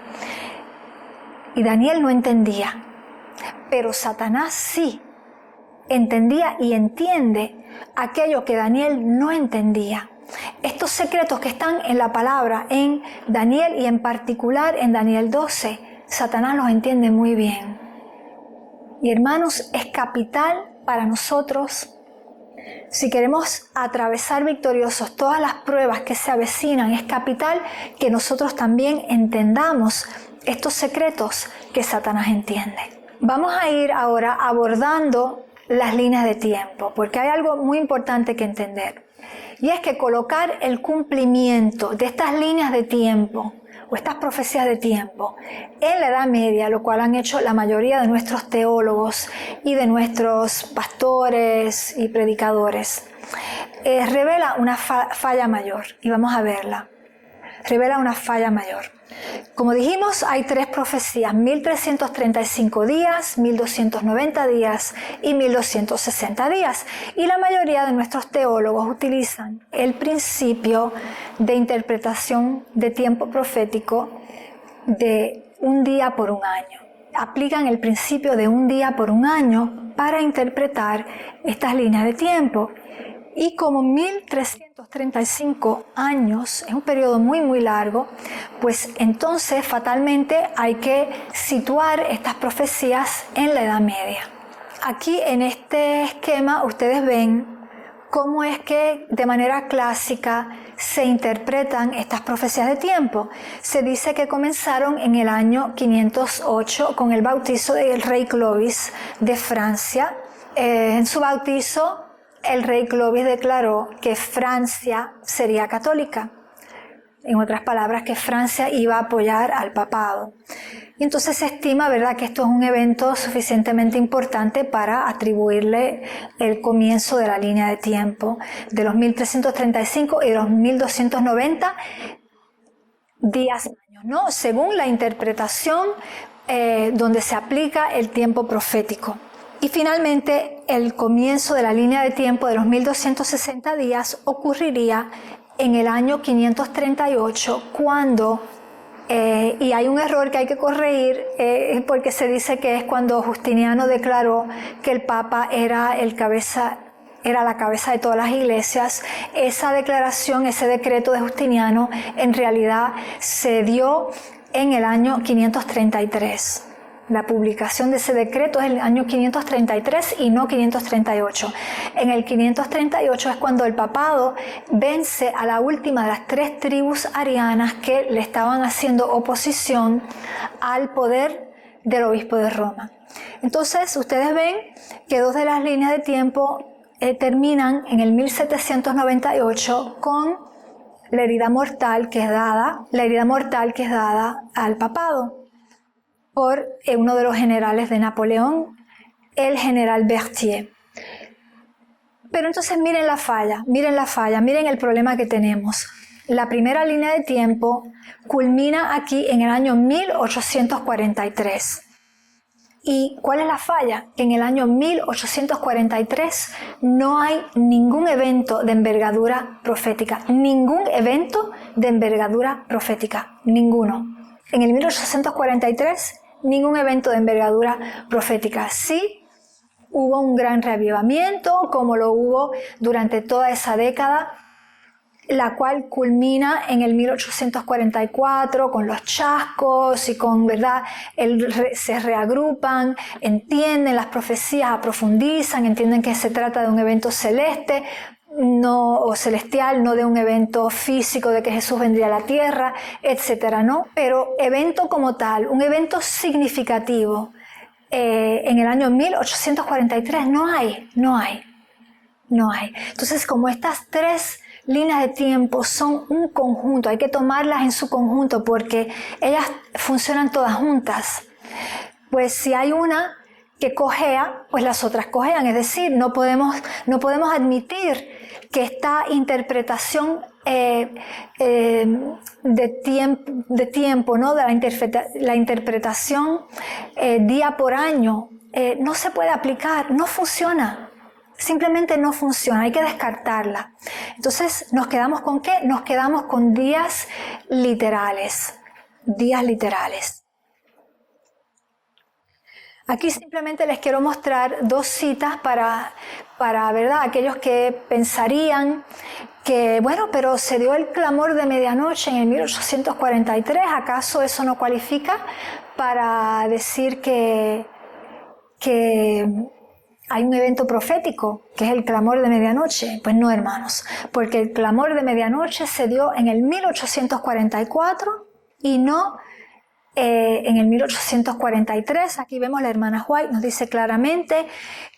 Y Daniel no entendía, pero Satanás sí entendía y entiende aquello que Daniel no entendía. Estos secretos que están en la palabra, en Daniel y en particular en Daniel 12, Satanás los entiende muy bien. Y hermanos, es capital para nosotros, si queremos atravesar victoriosos todas las pruebas que se avecinan, es capital que nosotros también entendamos estos secretos que Satanás entiende. Vamos a ir ahora abordando las líneas de tiempo, porque hay algo muy importante que entender. Y es que colocar el cumplimiento de estas líneas de tiempo o estas profecías de tiempo en la Edad Media, lo cual han hecho la mayoría de nuestros teólogos y de nuestros pastores y predicadores, revela una falla mayor, y vamos a verla. Revela una falla mayor. Como dijimos, hay 3 profecías: 1335 días, 1290 días y 1260 días. Y la mayoría de nuestros teólogos utilizan el principio de interpretación de tiempo profético de un día por un año. aplican el principio de un día por un año para interpretar estas líneas de tiempo. Y como 1335 años es un periodo muy largo, pues entonces fatalmente hay que situar estas profecías en la Edad Media. Aquí en este esquema ustedes ven cómo es que de manera clásica se interpretan estas profecías de tiempo. Se dice que comenzaron en el año 508 con el bautizo del rey Clovis de Francia. En su bautizo, el rey Clovis declaró que Francia sería católica. En otras palabras, que Francia iba a apoyar al papado. Y entonces se estima, ¿verdad?, que esto es un evento suficientemente importante para atribuirle el comienzo de la línea de tiempo de los 1335 y de los 1290 días años, ¿no? Según la interpretación donde se aplica el tiempo profético. Y finalmente, el comienzo de la línea de tiempo de los 1260 días ocurriría en el año 538, cuando, y hay un error que hay que corregir, porque se dice que es cuando Justiniano declaró que el Papa era la cabeza de todas las iglesias. Esa declaración, ese decreto de Justiniano, en realidad se dio en el año 533. La publicación de ese decreto es el año 533 y no 538. En el 538 es cuando el papado vence a la última de las 3 tribus arianas que le estaban haciendo oposición al poder del obispo de Roma. Entonces, ustedes ven que 2 de las líneas de tiempo terminan en el 1798 con la herida mortal que es dada al papado por uno de los generales de Napoleón, el general Berthier. Pero entonces miren la falla, miren el problema que tenemos. La primera línea de tiempo culmina aquí en el año 1843. ¿Y cuál es la falla? Que en el año 1843 no hay ningún evento de envergadura profética. Ningún evento de envergadura profética. Ninguno. En el 1843, ningún evento de envergadura profética. Sí, hubo un gran reavivamiento, como lo hubo durante toda esa década, la cual culmina en el 1844 con los chascos y con, ¿verdad?, se reagrupan, entienden las profecías, profundizan, entienden que se trata de un evento celeste, o celestial, no de un evento físico de que Jesús vendría a la tierra, etcétera, ¿no? Pero evento como tal, un evento significativo, en el año 1843 no hay. Entonces, como estas 3 líneas de tiempo son un conjunto, hay que tomarlas en su conjunto porque ellas funcionan todas juntas. Pues si hay una que cojea, pues las otras cojean, es decir, no podemos admitir que esta interpretación de tiempo, ¿no?, de la interpretación día por año, no se puede aplicar, no funciona. Simplemente no funciona, hay que descartarla. Entonces, ¿nos quedamos con qué? Nos quedamos con días literales. Aquí simplemente les quiero mostrar 2 citas para ¿verdad?, aquellos que pensarían que, bueno, pero se dio el clamor de medianoche en el 1843, ¿acaso eso no cualifica para decir que hay un evento profético, que es el clamor de medianoche? Pues no, hermanos, porque el clamor de medianoche se dio en el 1844 y no en el 1843. Aquí vemos la hermana White, nos dice claramente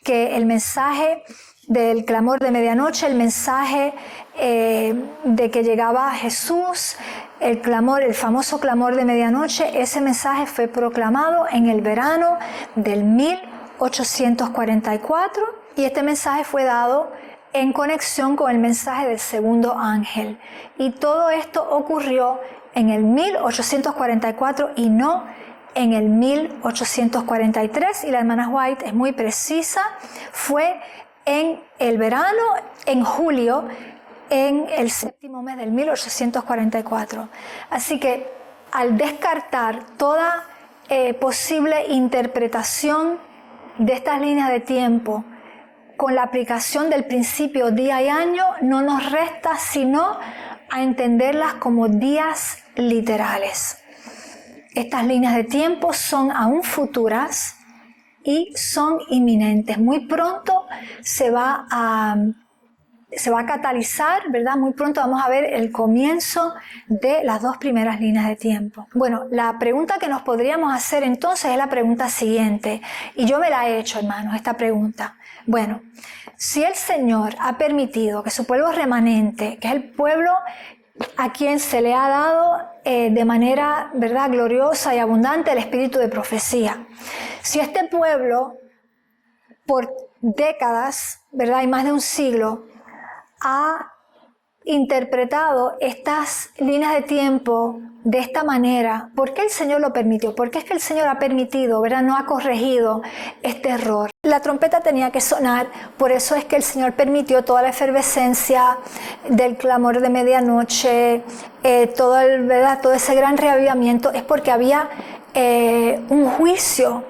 que el mensaje del clamor de medianoche, el mensaje de que llegaba Jesús, el famoso clamor de medianoche, ese mensaje fue proclamado en el verano del 1844 y este mensaje fue dado en conexión con el mensaje del segundo ángel. Y todo esto ocurrió en el 1844 y no en el 1843. Y la hermana White es muy precisa, fue en el verano, en julio, en el 7º mes del 1844. Así que al descartar toda posible interpretación de estas líneas de tiempo con la aplicación del principio día y año, no nos resta sino a entenderlas como días literales. Estas líneas de tiempo son aún futuras y son inminentes. Muy pronto se va a catalizar, ¿verdad? Muy pronto vamos a ver el comienzo de las dos primeras líneas de tiempo. Bueno, la pregunta que nos podríamos hacer entonces es la pregunta siguiente, y yo me la he hecho, hermanos, esta pregunta. Bueno, si el Señor ha permitido que su pueblo remanente, que es el pueblo a quien se le ha dado de manera, ¿verdad?, gloriosa y abundante el espíritu de profecía, si este pueblo por décadas, ¿verdad?, y más de un siglo, ha interpretado estas líneas de tiempo de esta manera, ¿por qué el Señor lo permitió? ¿Por qué es que el Señor ha permitido, ¿verdad?, no ha corregido este error? La trompeta tenía que sonar, por eso es que el Señor permitió toda la efervescencia del clamor de medianoche, todo ese gran reavivamiento, es porque había un juicio.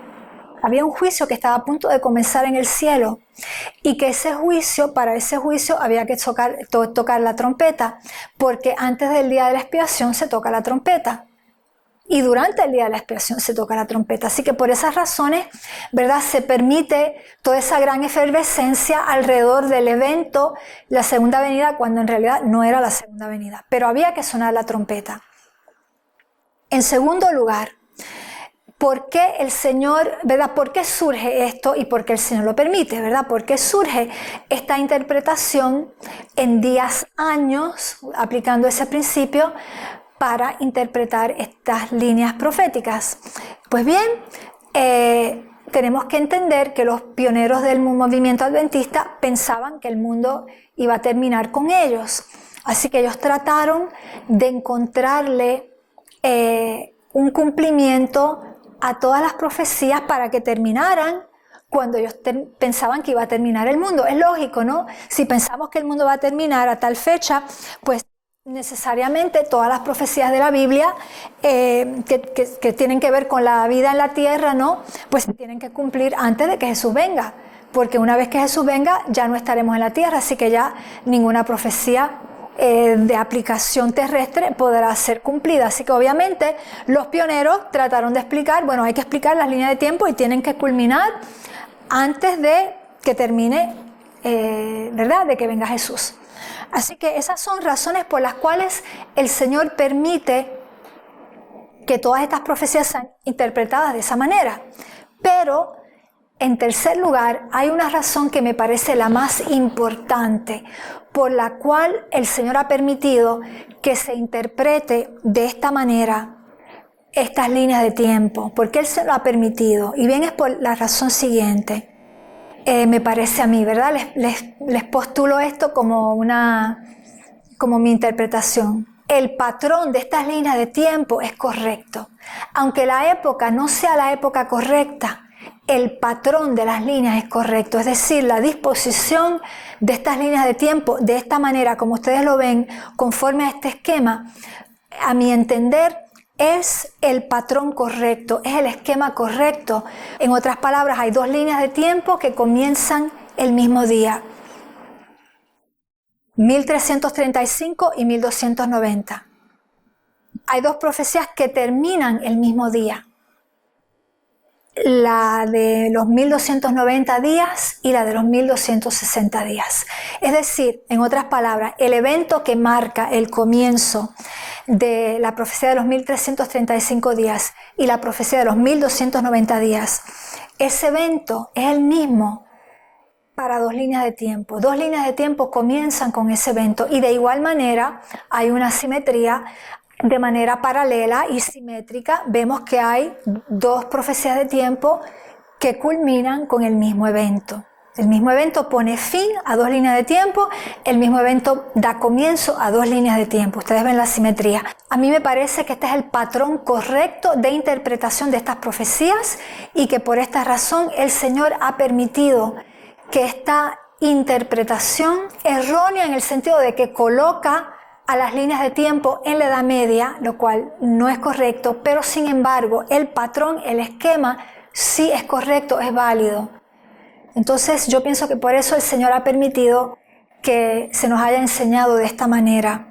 Había un juicio que estaba a punto de comenzar en el cielo, y que para ese juicio había que tocar la trompeta, porque antes del día de la expiación se toca la trompeta y durante el día de la expiación se toca la trompeta. Así que por esas razones, ¿verdad?, se permite toda esa gran efervescencia alrededor del evento, la segunda venida, cuando en realidad no era la segunda venida, pero había que sonar la trompeta. En segundo lugar, ¿por qué el Señor, verdad? ¿Por qué surge esto y por qué el Señor lo permite, verdad? ¿Por qué surge esta interpretación en días, años, aplicando ese principio para interpretar estas líneas proféticas? Pues bien, tenemos que entender que los pioneros del movimiento adventista pensaban que el mundo iba a terminar con ellos. Así que ellos trataron de encontrarle un cumplimiento a todas las profecías para que terminaran cuando ellos pensaban que iba a terminar el mundo. Es lógico, ¿no? Si pensamos que el mundo va a terminar a tal fecha, pues necesariamente todas las profecías de la Biblia que tienen que ver con la vida en la tierra, ¿no?, pues se tienen que cumplir antes de que Jesús venga, porque una vez que Jesús venga ya no estaremos en la tierra, así que ya ninguna profecía de aplicación terrestre podrá ser cumplida. Así que obviamente los pioneros trataron de explicar, bueno, hay que explicar las líneas de tiempo y tienen que culminar antes de que termine, ¿verdad?, de que venga Jesús. Así que esas son razones por las cuales el Señor permite que todas estas profecías sean interpretadas de esa manera. Pero en tercer lugar, hay una razón que me parece la más importante, por la cual el Señor ha permitido que se interprete de esta manera estas líneas de tiempo. ¿Por qué Él se lo ha permitido? Y bien, es por la razón siguiente. Me parece a mí, ¿verdad? Les postulo esto como mi interpretación. El patrón de estas líneas de tiempo es correcto. Aunque la época no sea la época correcta, el patrón de las líneas es correcto, es decir, la disposición de estas líneas de tiempo de esta manera, como ustedes lo ven, conforme a este esquema, a mi entender, es el patrón correcto, es el esquema correcto. En otras palabras, hay dos líneas de tiempo que comienzan el mismo día, 1335 y 1290. Hay dos profecías que terminan el mismo día, la de los 1290 días y la de los 1260 días. Es decir, en otras palabras, el evento que marca el comienzo de la profecía de los 1335 días y la profecía de los 1290 días, ese evento es el mismo para dos líneas de tiempo. Dos líneas de tiempo comienzan con ese evento y de igual manera hay una simetría. De manera paralela y simétrica, vemos que hay dos profecías de tiempo que culminan con el mismo evento. El mismo evento pone fin a dos líneas de tiempo, el mismo evento da comienzo a dos líneas de tiempo. Ustedes ven la simetría. A mí me parece que este es el patrón correcto de interpretación de estas profecías y que por esta razón el Señor ha permitido que esta interpretación errónea, en el sentido de que coloca a las líneas de tiempo en la Edad Media, lo cual no es correcto, pero sin embargo el patrón, el esquema, sí es correcto, es válido. Entonces yo pienso que por eso el Señor ha permitido que se nos haya enseñado de esta manera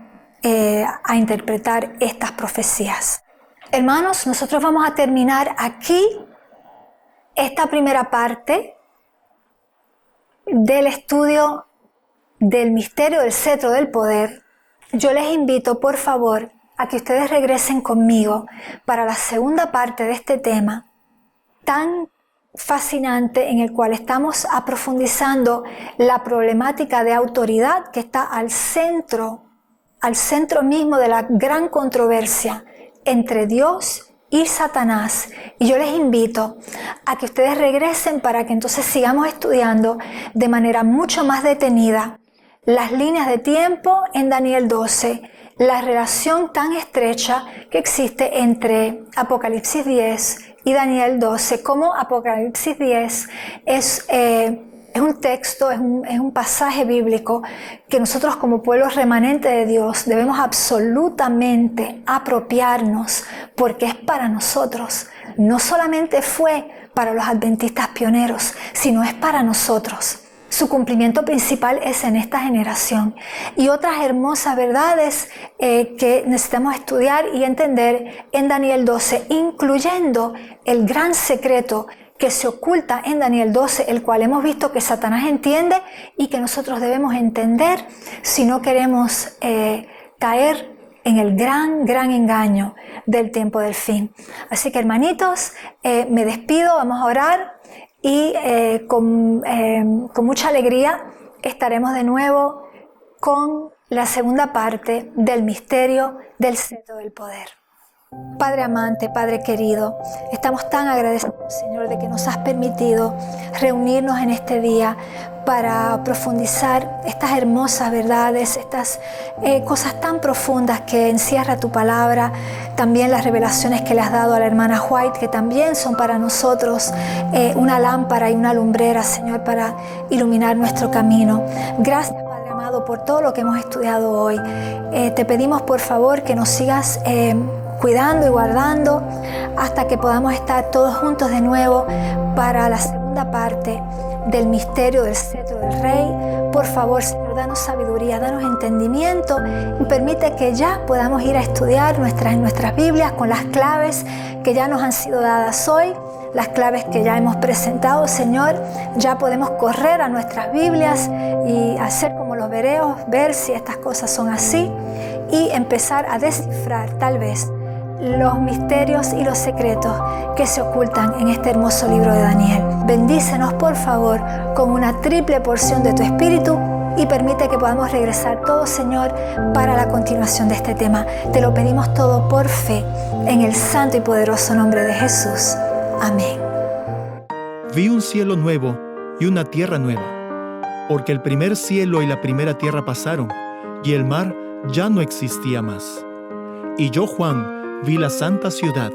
a interpretar estas profecías. Hermanos, nosotros vamos a terminar aquí esta primera parte del estudio del misterio del cetro del poder. Yo les invito, por favor, a que ustedes regresen conmigo para la segunda parte de este tema tan fascinante, en el cual estamos profundizando la problemática de autoridad que está al centro mismo de la gran controversia entre Dios y Satanás. Y yo les invito a que ustedes regresen para que entonces sigamos estudiando de manera mucho más detenida las líneas de tiempo en Daniel 12, la relación tan estrecha que existe entre Apocalipsis 10 y Daniel 12, como Apocalipsis 10 es un texto, es un pasaje bíblico que nosotros como pueblo remanente de Dios debemos absolutamente apropiarnos, porque es para nosotros. No solamente fue para los adventistas pioneros, sino es para nosotros. Su cumplimiento principal es en esta generación. Y otras hermosas verdades que necesitamos estudiar y entender en Daniel 12, incluyendo el gran secreto que se oculta en Daniel 12, el cual hemos visto que Satanás entiende y que nosotros debemos entender si no queremos caer en el gran engaño del tiempo del fin. Así que, hermanitos, me despido, vamos a orar y con mucha alegría estaremos de nuevo con la segunda parte del misterio del cetro del poder. Padre amante, Padre querido, estamos tan agradecidos, Señor, de que nos has permitido reunirnos en este día para profundizar estas hermosas verdades, estas cosas tan profundas que encierra tu palabra, también las revelaciones que le has dado a la hermana White, que también son para nosotros una lámpara y una lumbrera, Señor, para iluminar nuestro camino. Gracias, Padre amado, por todo lo que hemos estudiado hoy. Te pedimos, por favor, que nos sigas cuidando y guardando hasta que podamos estar todos juntos de nuevo para la segunda parte del misterio del cetro del Rey. Por favor, Señor, danos sabiduría, danos entendimiento y permite que ya podamos ir a estudiar nuestras Biblias con las claves que ya nos han sido dadas hoy, las claves que ya hemos presentado, Señor. Ya podemos correr a nuestras Biblias y hacer como los bereos, ver si estas cosas son así y empezar a descifrar tal vez los misterios y los secretos que se ocultan en este hermoso libro de Daniel. Bendícenos, por favor, con una triple porción de tu Espíritu y permite que podamos regresar todos, Señor, para la continuación de este tema. Te lo pedimos todo por fe, en el santo y poderoso nombre de Jesús. Amén. Vi un cielo nuevo y una tierra nueva, porque el primer cielo y la primera tierra pasaron, y el mar ya no existía más. Y yo, Juan, vi la santa ciudad,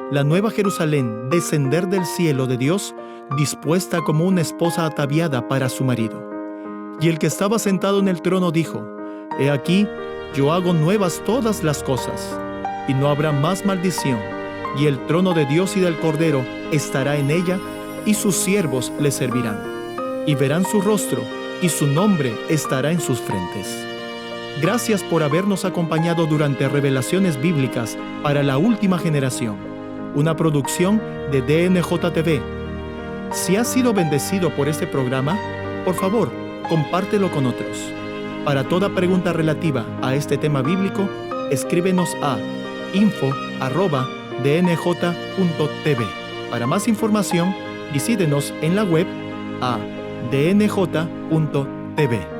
la nueva Jerusalén, descender del cielo de Dios, dispuesta como una esposa ataviada para su marido. Y el que estaba sentado en el trono dijo: He aquí, yo hago nuevas todas las cosas, y no habrá más maldición, y el trono de Dios y del Cordero estará en ella, y sus siervos le servirán, y verán su rostro, y su nombre estará en sus frentes. Gracias por habernos acompañado durante Revelaciones Bíblicas para la Última Generación, una producción de DNJ TV. Si has sido bendecido por este programa, por favor, compártelo con otros. Para toda pregunta relativa a este tema bíblico, escríbenos a info@dnj.tv. Para más información, visítenos en la web a dnj.tv.